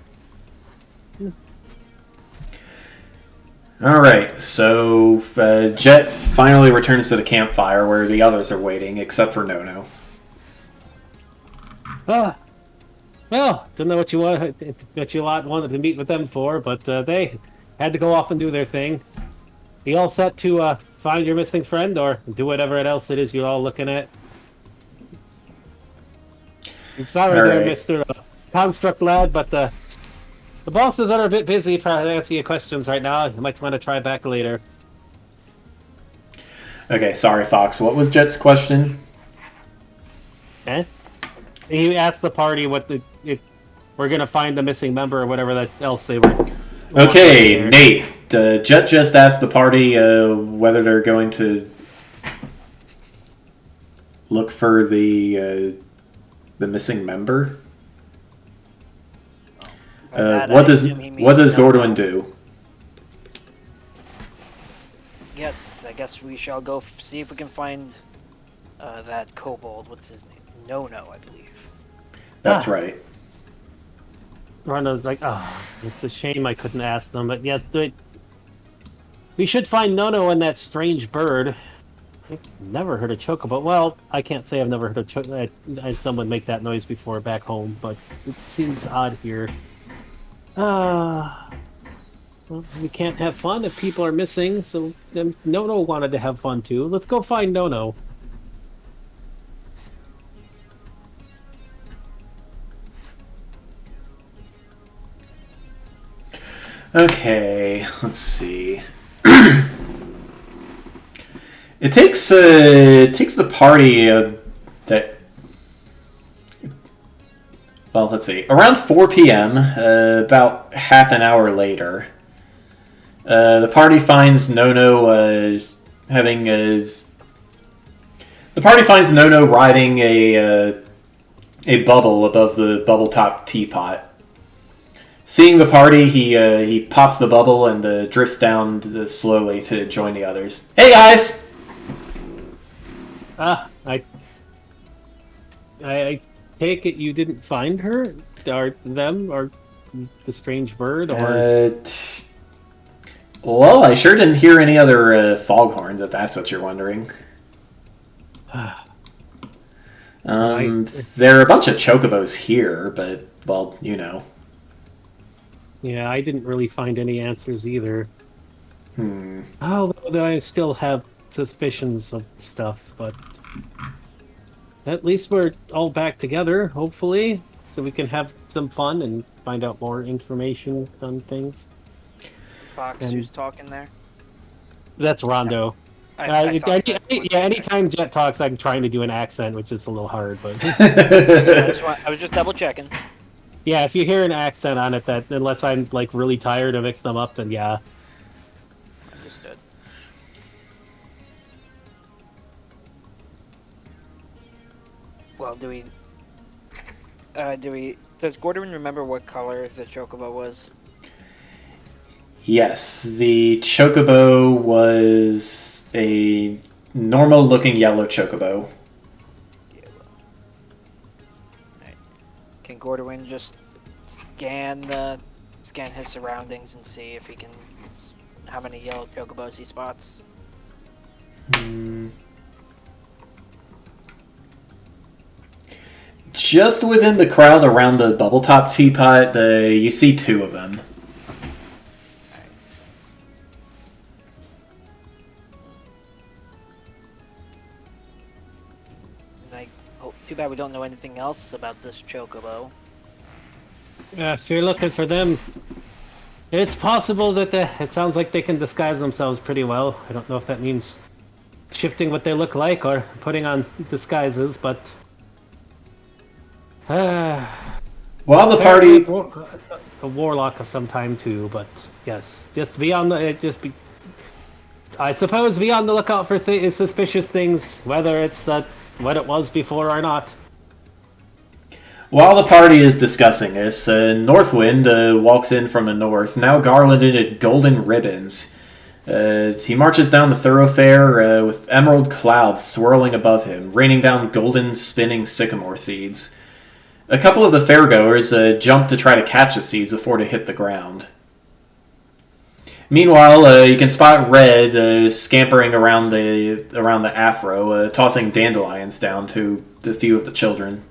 All right, so Jet finally returns to the campfire where the others are waiting, except for Nono. Well, don't know what you lot wanted to meet with them for, but they had to go off and do their thing. You all set to find your missing friend, or do whatever else it is you're all looking at? I'm sorry All there, right. Mr. Construct Lad, but the bosses are a bit busy trying to answer your questions right now. You might want to try back later. Okay, sorry, Fox. What was Jet's question? Eh? He asked the party if we're gonna find the missing member or whatever else they were. Okay, Nate. Jet just asked the party whether they're going to look for the missing member. By that, What I does assume he means Gordwin do? Yes, I guess we shall go see if we can find that kobold. What's his name? No, I believe. That's right. Rondo's like, it's a shame I couldn't ask them, but yes, we should find Nono and that strange bird. I've never heard a chocobo. Well, I can't say I've never heard a chocobo. I someone make that noise before back home, but it seems odd here. Well, we can't have fun if people are missing, so Nono wanted to have fun too. Let's go find Nono. Okay, let's see. It takes the party that. Well, let's see. Around 4 p.m., about half an hour later, the party finds Nono having a. The party finds Nono riding a bubble above the bubble top teapot. Seeing the party, he pops the bubble and drifts down slowly to join the others. Hey guys! I take it you didn't find her, or them, or the strange bird, or Well, I sure didn't hear any other foghorns, if that's what you're wondering. There are a bunch of chocobos here, but, well, you know. Yeah, I didn't really find any answers either. Hmm. Although I still have suspicions of stuff, but at least we're all back together, hopefully, so we can have some fun and find out more information on things. Fox, And- who's talking there? That's Rondo. I thought that would be Anytime Jet talks, I'm trying to do an accent, which is a little hard, but I was just double checking. yeah, if you hear an accent on it, that unless I'm like really tired of mixing them up, then yeah. Understood. Well, does Gordon remember what color the chocobo was? Yes, the chocobo was a normal-looking yellow chocobo. Yellow. Right. Can Gordon just scan his surroundings and see if he can how many yellow chocobos he spots? Just within the crowd around the bubble top teapot, you see 2 of them. Too bad we don't know anything else about this chocobo. If you're looking for them, it's possible that it sounds like they can disguise themselves pretty well. I don't know if that means shifting what they look like or putting on disguises, but While the party, a warlock of some time too. But yes, just be on the I suppose be on the lookout for suspicious things, whether it's what it was before or not. while the party is discussing this, Northwind walks in from the north, now garlanded in golden ribbons. He marches down the thoroughfare with emerald clouds swirling above him, raining down golden spinning sycamore seeds. A couple of the fairgoers jump to try to catch the seeds before they hit the ground. Meanwhile, you can spot Red scampering around the afro, tossing dandelions down to a few of the children.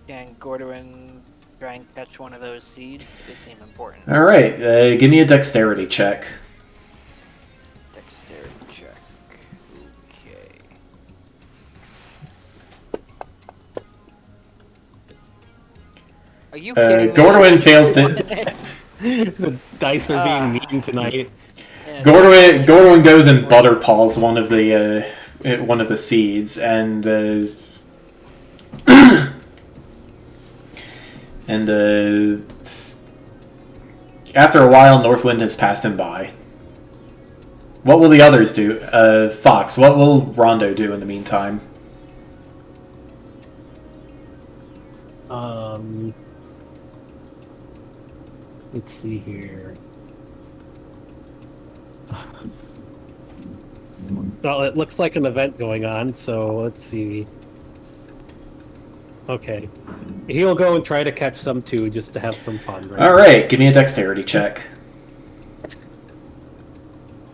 Can Gordon try and catch one of those seeds? They seem important. All right, give me a dexterity check. Dexterity check. Okay. Are you kidding me? Gordwin fails to. The dice are being mean tonight. Yeah, Gordwin goes and butterpaws one of the seeds, and after a while, Northwind has passed him by. What will the others do? Fox, what will Rondo do in the meantime? Let's see here. Well, it looks like an event going on, so let's see. Okay. He'll go and try to catch some too, just to have some fun, right? Alright, give me a dexterity check.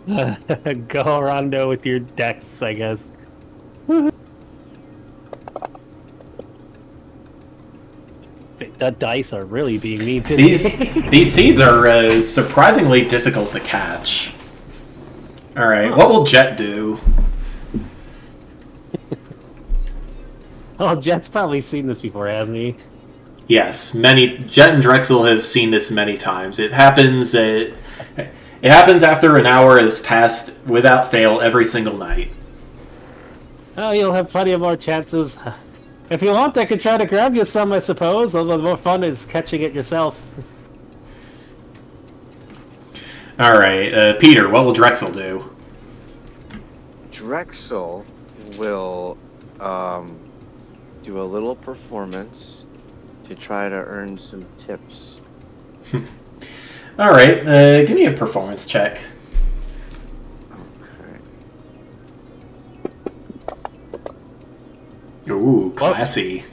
Go, Rondo, with your dex, I guess. The dice are really being mean today. These seeds are surprisingly difficult to catch. Alright, what will Jet do? Oh, Jet's probably seen this before, hasn't he? Yes, Jet and Drexel have seen this many times. It happens after an hour has passed without fail every single night. Oh, you'll have plenty of more chances. If you want, I could try to grab you some, I suppose, although the more fun is catching it yourself. Alright, Peter, what will Drexel do? Drexel will do a little performance to try to earn some tips. Alright, give me a performance check. Ooh, classy.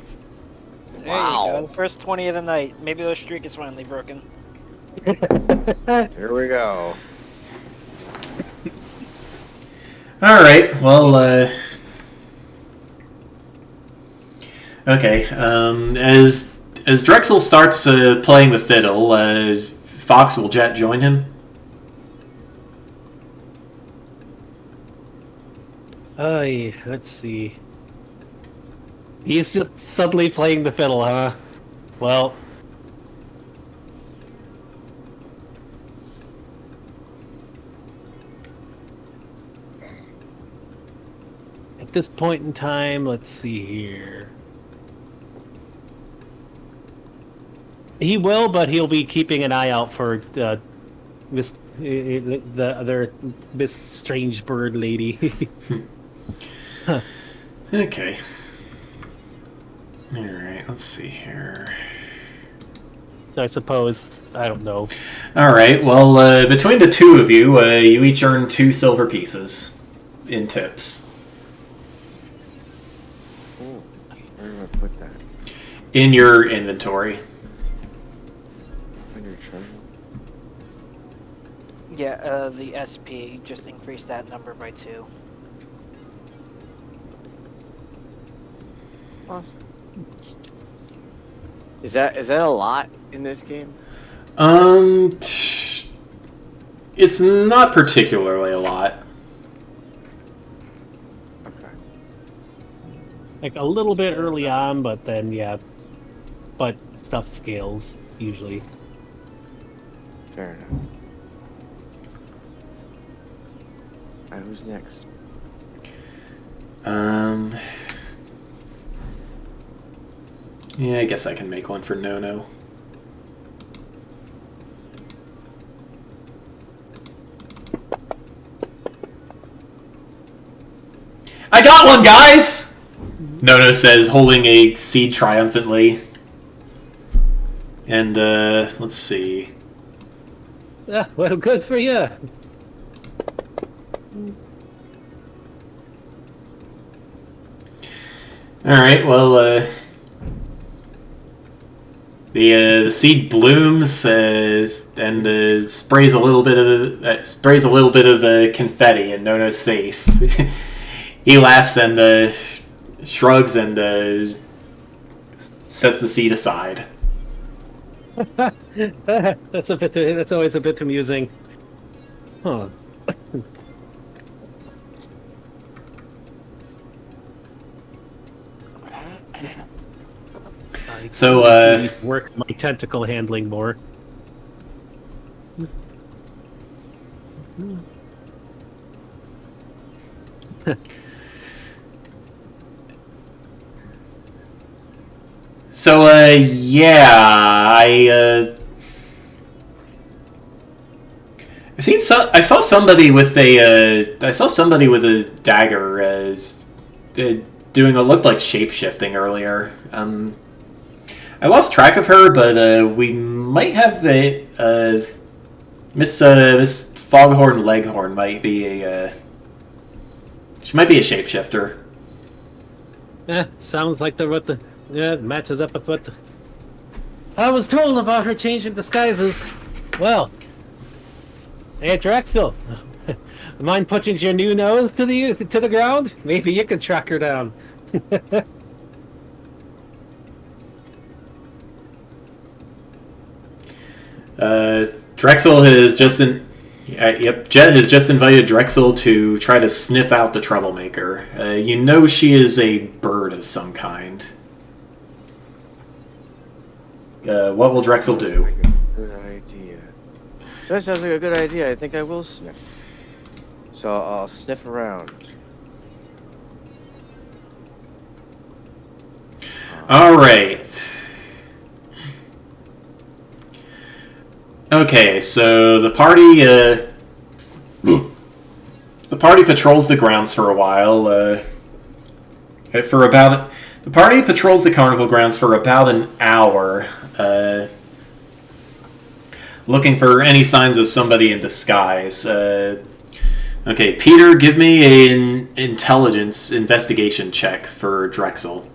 There you go. First 20 of the night. Maybe the streak is finally broken. Here we go. Alright, well, okay, as Drexel starts playing the fiddle, Fox will Jet join him? Yeah, let's see. He's just suddenly playing the fiddle, huh? Well... At this point in time, let's see here. He will, but he'll be keeping an eye out for the other Miss Strange Bird lady. Okay. Alright, let's see here. So I suppose, I don't know. Alright, well, between the two of you, you each earn 2 silver pieces in tips. Ooh, where do I put that? In your inventory. On your treasure? Yeah, the SP just increased that number by 2. Awesome. Is that a lot in this game? It's not particularly a lot. Okay. Like a little bit early on, but then, yeah. But stuff scales, usually. Fair enough. Alright, who's next? Yeah, I guess I can make one for No-No. I got one, guys! No-No says, holding a seed triumphantly. And, let's see. Yeah, well, good for you. Alright, well, the seed blooms and sprays a little bit of confetti in Nono's face. He laughs and shrugs and sets the seed aside. That's always a bit amusing. Huh. So, I need to work my tentacle handling more. So, yeah, I saw somebody with a dagger doing what looked like shape-shifting earlier. I lost track of her, but we might have Miss Foghorn Leghorn might be she might be a shapeshifter. Yeah, sounds like matches up with what I was told about her changing disguises. Well, hey Drexel, mind putting your new nose to the ground? Maybe you could track her down. Drexel has just Jet has just invited Drexel to try to sniff out the troublemaker. You know she is a bird of some kind. What will Drexel do? Good idea. That sounds like a good idea. I think I will sniff. So I'll sniff around. All right. Okay, so the party patrols the grounds for a while. The party patrols the carnival grounds for about an hour, looking for any signs of somebody in disguise. Okay, Peter, give me an intelligence investigation check for Drexel.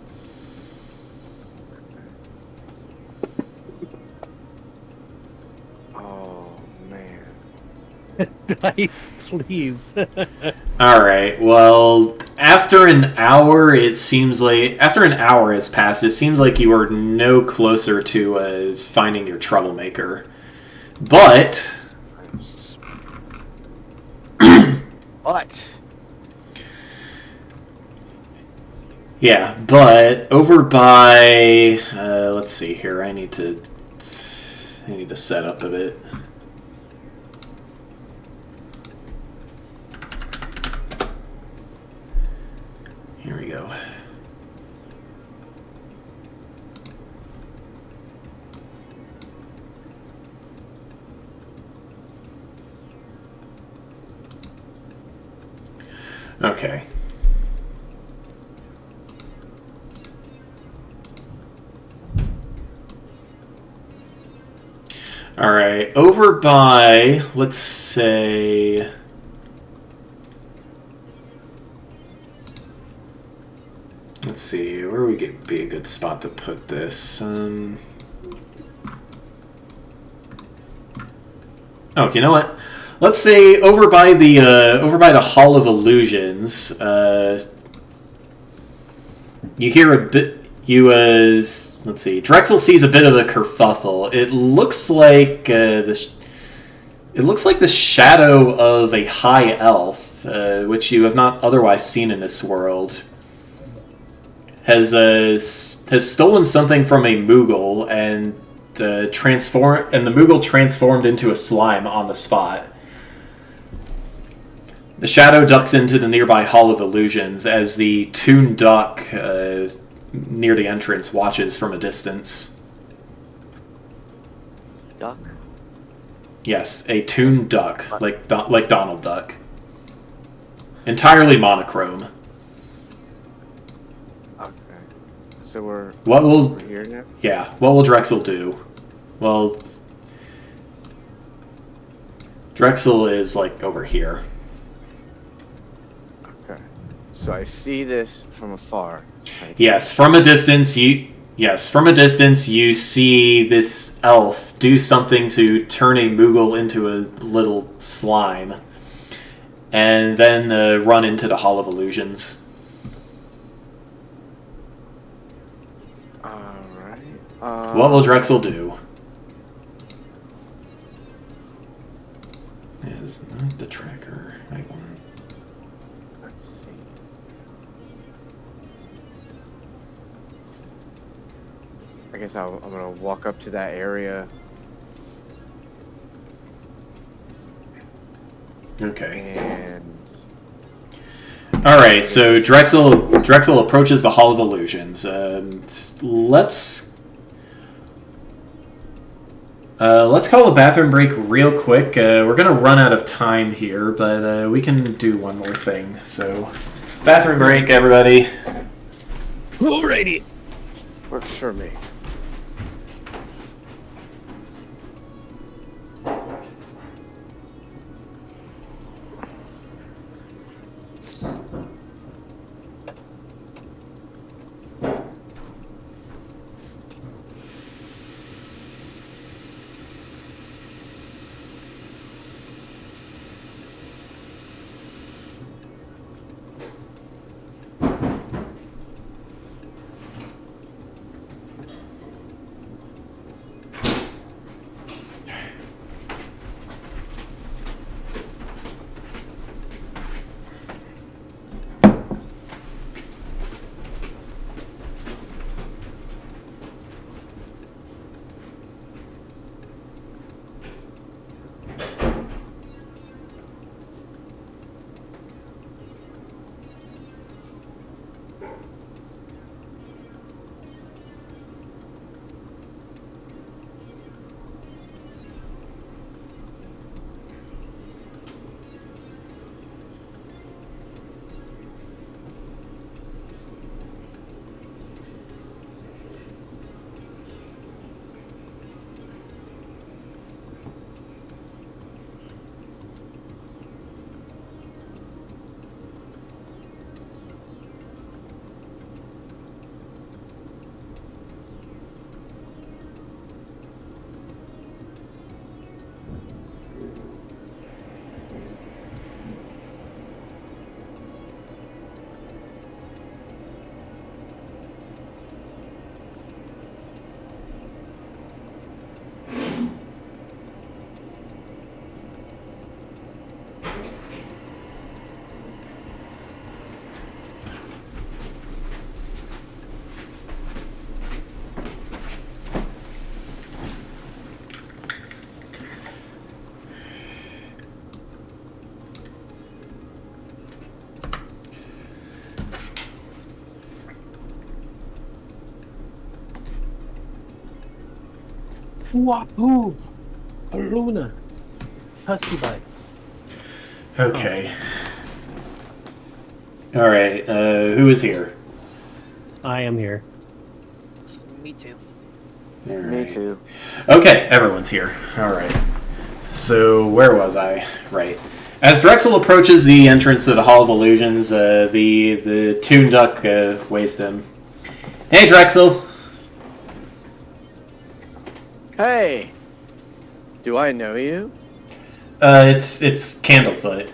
Dice, please. All right. Well, after an hour has passed, it seems like you are no closer to finding your troublemaker. But What? yeah, but over by let's see here. I need to set up a bit. we go. Okay. All right, over by, let's say, let's see, where would be a good spot to put this? Oh, you know what? Let's say over by the Hall of Illusions. You hear a bit. Let's see. Drexel sees a bit of a kerfuffle. It looks like this. It looks like the shadow of a high elf, which you have not otherwise seen in this world, has stolen something from a Moogle and the Moogle transformed into a slime on the spot. The shadow ducks into the nearby Hall of Illusions as the Toon Duck near the entrance watches from a distance. Duck? Yes, a Toon Duck, like Donald Duck. Entirely monochrome. Okay. So we're here now? Yeah, what will Drexel do? Well, Drexel is, like, over here. Okay. So I see this from afar. Yes, from a distance you see this elf do something to turn a Moogle into a little slime, and then run into the Hall of Illusions. Alright. What will Drexel do? Is not the tracker. Right one. Let's see. I guess I'm gonna walk up to that area. Okay. And All right. So Drexel approaches the Hall of Illusions. Let's call a bathroom break real quick. We're gonna run out of time here, but we can do one more thing. So, bathroom break, everybody. Alrighty. works for me. Wahoo! A Luna. Husky bite. Okay. All right. Who is here? I am here. Me too. All Me right. too. Okay, everyone's here. All right. So where was I? Right. As Drexel approaches the entrance to the Hall of Illusions, the Toon Duck waves to him. Hey, Drexel. Hey! Do I know you? It's Candlefoot.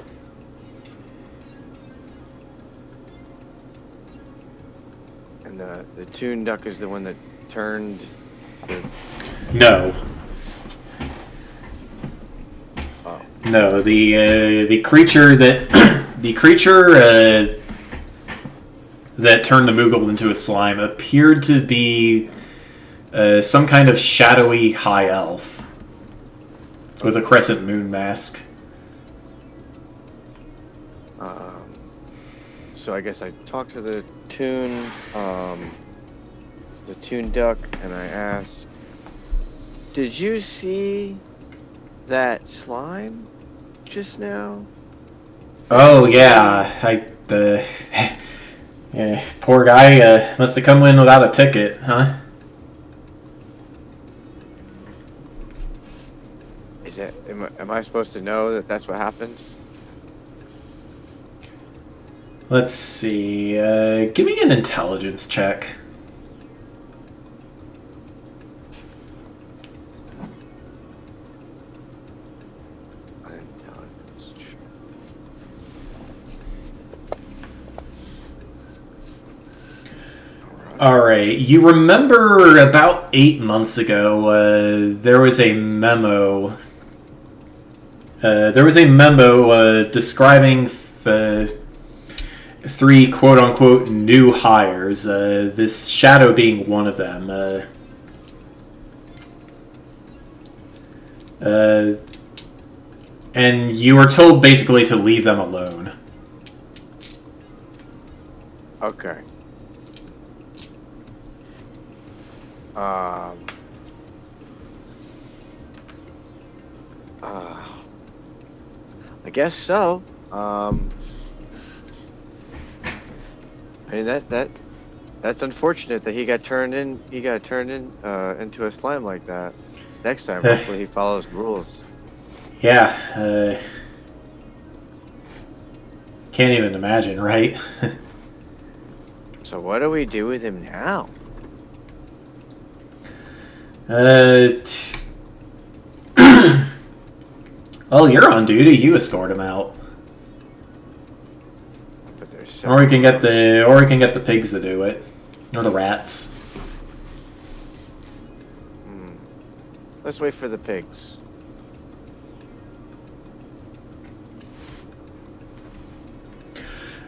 And the Toon Duck is the one that turned the... No. Oh. No, the creature that the creature that turned the Moogle into a slime appeared to be some kind of shadowy high elf with a crescent moon mask. So I guess I talked to the Toon Duck, and I asked, "Did you see that slime just now?" Oh yeah, yeah, poor guy must have come in without a ticket, huh? Is it? Am I supposed to know that that's what happens? Let's see. Give me an intelligence check. All right. You remember about 8 months ago, there was a memo. Describing the three quote-unquote new hires. This Shadow being one of them. And you were told basically to leave them alone. Okay. I guess so. I mean that's unfortunate that he got turned into a slime like that. Next time, hopefully he follows rules. Yeah. Can't even imagine, right? So what do we do with him now? Well, you're on duty. You escort him out, But there's or we can get the pigs to do it, or the rats. Let's wait for the pigs.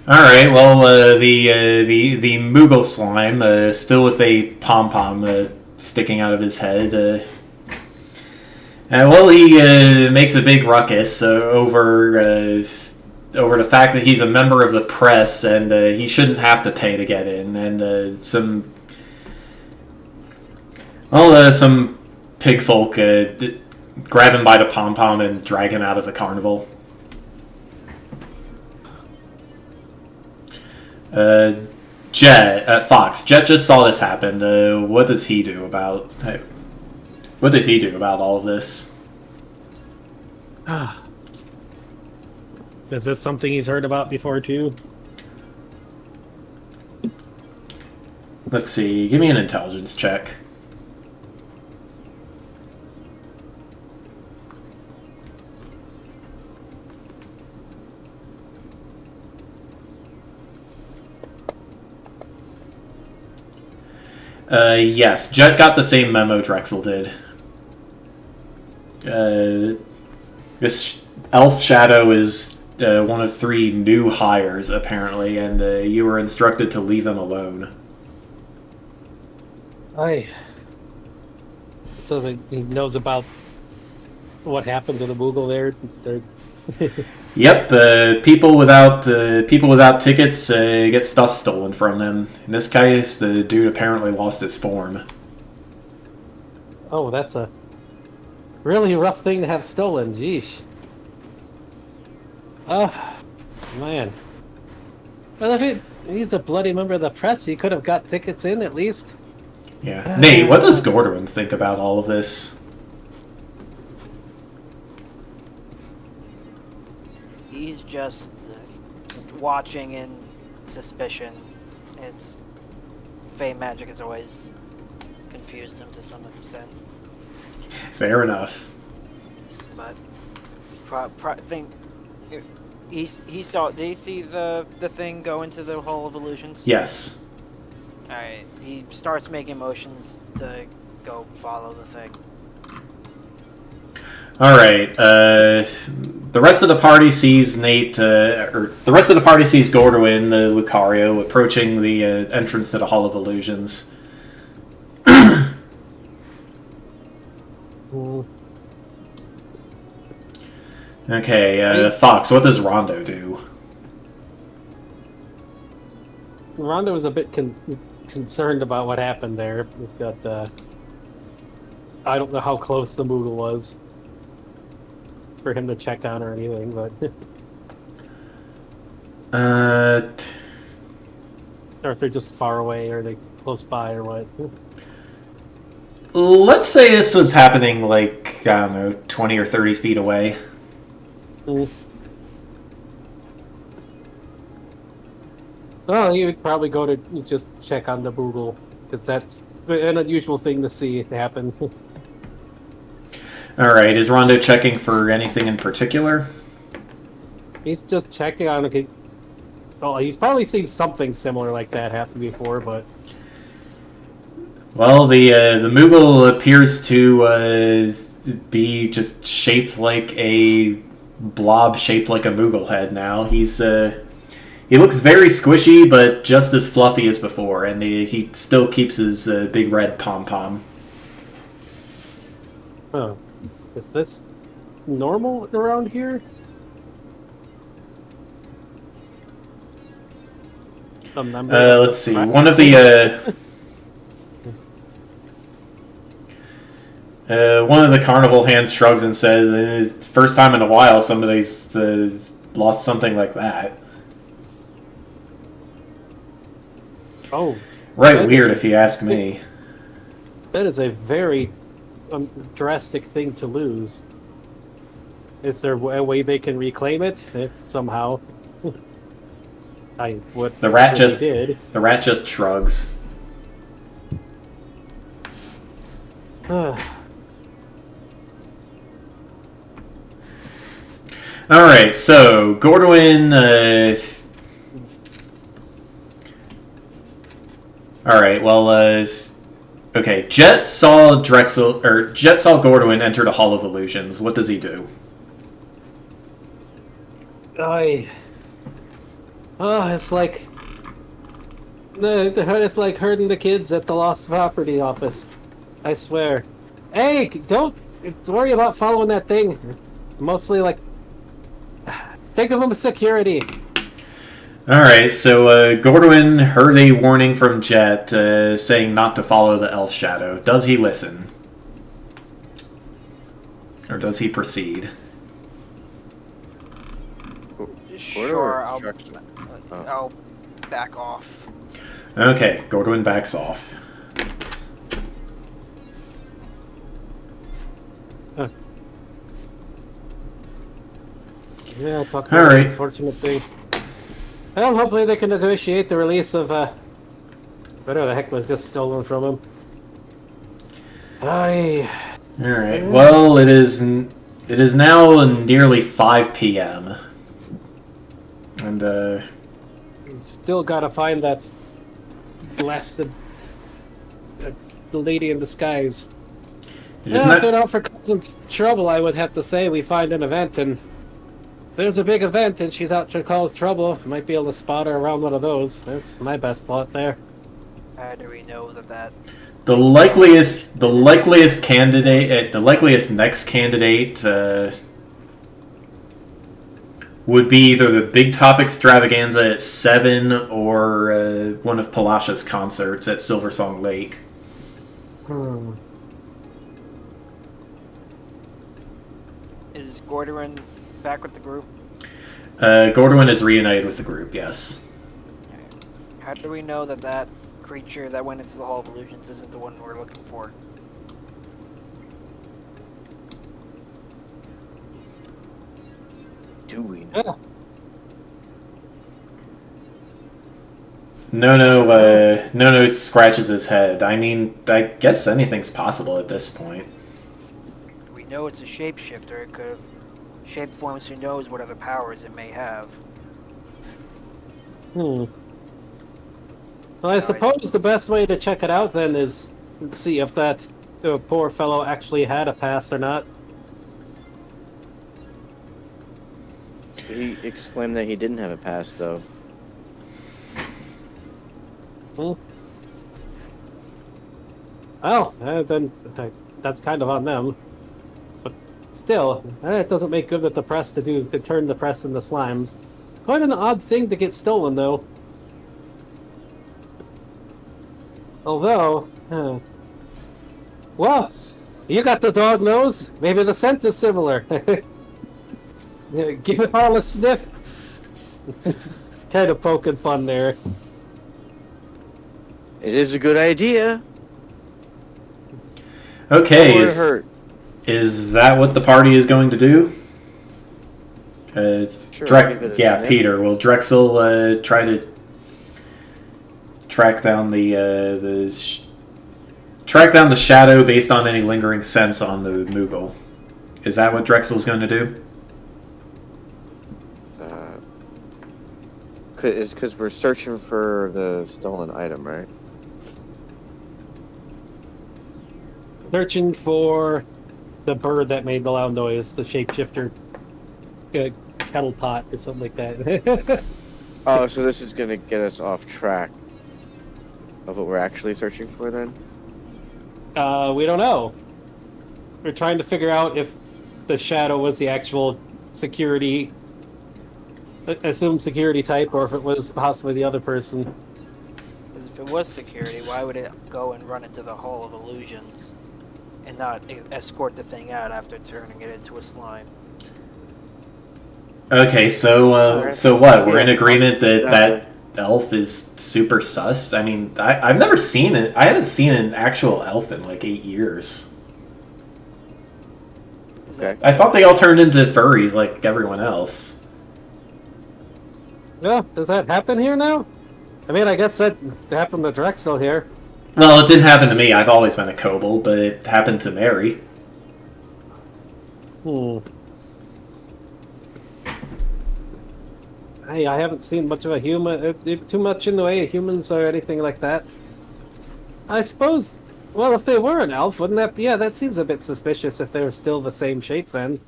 All right. Well, the Moogle slime, still with a pom pom sticking out of his head. Well, he makes a big ruckus over the fact that he's a member of the press and he shouldn't have to pay to get in, and some pig folk grab him by the pom pom and drag him out of the carnival. Jet just saw this happen. What does he do about all of this? Is this something he's heard about before too? Let's see. Give me an intelligence check. Yes, Jet got the same memo Drexel did. This elf shadow is one of 3 new hires, apparently, and you were instructed to leave them alone. So he knows about what happened to the Moogle there. Yep, people without tickets get stuff stolen from them. In this case, the dude apparently lost his form. Oh, that's a really rough thing to have stolen. Jeesh. Oh, man. Well, if he's a bloody member of the press, he could have got tickets in at least. Yeah. Nate, what does Gordon think about all of this? He's just watching in suspicion. It's Fey magic has always confused him to some extent. Fair enough. But think he saw. Did he see the thing go into the Hall of Illusions? Yes. All right. He starts making motions to go follow the thing. All right. The rest of the party sees Nate, or the rest of the party sees Gordwin, the Lucario, approaching the entrance to the Hall of Illusions. Okay, Fox, what does Rondo do? Rondo was a bit concerned about what happened there. We've got, I don't know how close the Moogle was for him to check on or anything, but... or if they're just far away, or they close by, or what. Let's say this was happening, like, I don't know, 20 or 30 feet away. Well, you would probably go to just check on the Moogle, because that's an unusual thing to see happen. Alright, is Rondo checking for anything in particular? He's just checking on it. Oh, he's probably seen something similar like that happen before, but... Well, the Moogle appears to be just shaped like a blob shaped like a Moogle head now. He looks very squishy, but just as fluffy as before, and he still keeps his big red pom-pom. Oh. Is this normal around here? Let's see. One of the carnival hands shrugs and says, "First time in a while somebody's lost something like that." Oh, right, weird if you ask me. That is a very drastic thing to lose. Is there a way they can reclaim it? If somehow, The rat just shrugs. All right, so Gordwin. All right, well, okay. Jet saw Gordwin enter the Hall of Illusions. What does he do? It's like it's like herding the kids at the lost property office. I swear. Hey, don't worry about following that thing. Mostly like, think of them as security. All right, so Gordwin heard a warning from Jet saying not to follow the elf shadow. Does he listen? Or does he proceed? Sure, I'll back off. Okay, Gordwin backs off. Yeah, talk about an unfortunate thing. Well, hopefully they can negotiate the release of whatever the heck was just stolen from him. Alright, well, it is now nearly 5 p.m. And, still gotta find that blasted lady in disguise. If they're out for causing trouble, I would have to say we find an event, and there's a big event and she's out to cause trouble. Might be able to spot her around one of those. That's my best thought there. How do we know that? The likeliest next candidate would be either the Big Top Extravaganza at 7 or one of Palasha's concerts at Silversong Lake. Is Gordorin back with the group? Gordwin is reunited with the group, yes. How do we know that that creature that went into the Hall of Illusions isn't the one we're looking for? Do we know? No scratches his head. I mean, I guess anything's possible at this point. We know it's a shapeshifter. It could have shaped forms. Who knows what other powers it may have? Well, I suppose the best way to check it out then is see if that poor fellow actually had a past or not. He exclaimed that he didn't have a past, though. Well, then that's kind of on them. But still, it doesn't make good with the press to turn the press into slimes. Quite an odd thing to get stolen, though. Although, well, you got the dog nose. Maybe the scent is similar. Give it all a sniff. Kind of poking fun there. It is a good idea. Okay, It hurt. is that what the party is going to do? It's Sure, I'll give it a sniff. Peter. Will Drexel try to track down track down the shadow based on any lingering scents on the Moogle? Is that what Drexel's going to do? It's because we're searching for the stolen item, right? Searching for the bird that made the loud noise, the shapeshifter kettle pot or something like that. Oh, so this is gonna get us off track of what we're actually searching for, then? We don't know. We're trying to figure out if the shadow was the actual assumed security type, or if it was possibly the other person. Because if it was security, why would it go and run into the Hall of Illusions and not escort the thing out after turning it into a slime? Okay, so what? We're in agreement that elf is super sus. I mean, I've never seen it. I haven't seen an actual elf in like 8 years. Okay. I thought they all turned into furries like everyone else. Yeah, does that happen here now? I mean, I guess that happened to Drexel here. Well, it didn't happen to me. I've always been a kobold, but it happened to Mary. Hey, I haven't seen much of a human, too much in the way of humans or anything like that. I suppose, well, if they were an elf, wouldn't that, yeah, that seems a bit suspicious if they were still the same shape then.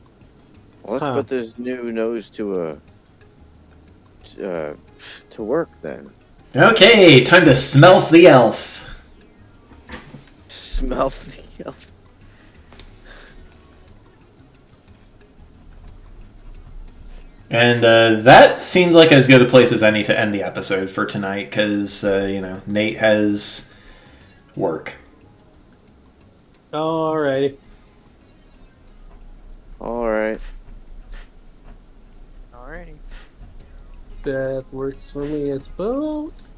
Well, let's put this new nose to work, then. Okay, time to smell the elf. Smell the elf. And that seems like as good a place as any to end the episode for tonight, because, Nate has work. Alrighty. Alright. Alrighty. That works for me, I suppose.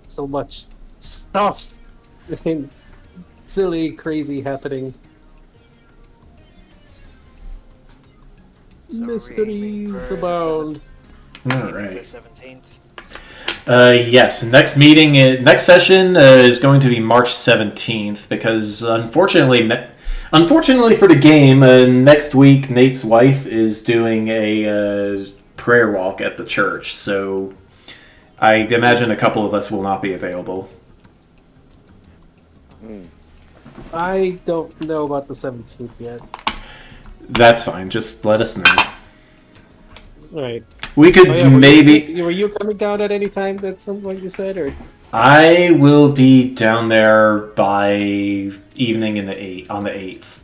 So much stuff and silly, crazy happening. So Mysteries abound. All right. 17th. Yes, next meeting, next session is going to be March 17th, because unfortunately for the game, next week Nate's wife is doing a prayer walk at the church, so I imagine a couple of us will not be available. I don't know about the 17th yet. That's fine, just let us know. Alright. We could Were you coming down at any time? That's something you said, or? I will be down there by evening on the 8th.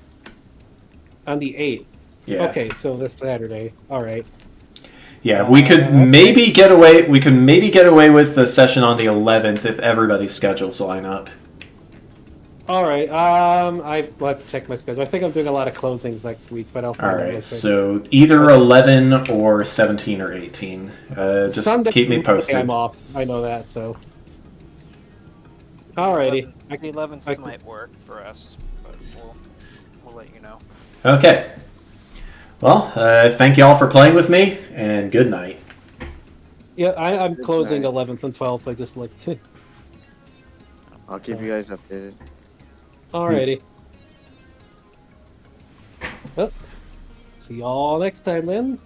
On the 8th. Yeah. Okay, so this Saturday. Alright. Yeah, we could maybe get away. We could maybe get away with the session on the 11th if everybody's schedules line up. All right. Will have to check my schedule. I think I'm doing a lot of closings next week, but I'll All find out real right, quick. so either 11 or 17 or 18. Just Sunday, keep me Monday, posted. I'm off. I know that. So. Alrighty. The 11th I- might work for us, but we'll let you know. Okay. Well, thank you all for playing with me, and good night. Yeah, I'm Good closing night. 11th and 12th. I just looked. I'll keep you guys updated. Alrighty. Well, see y'all next time then.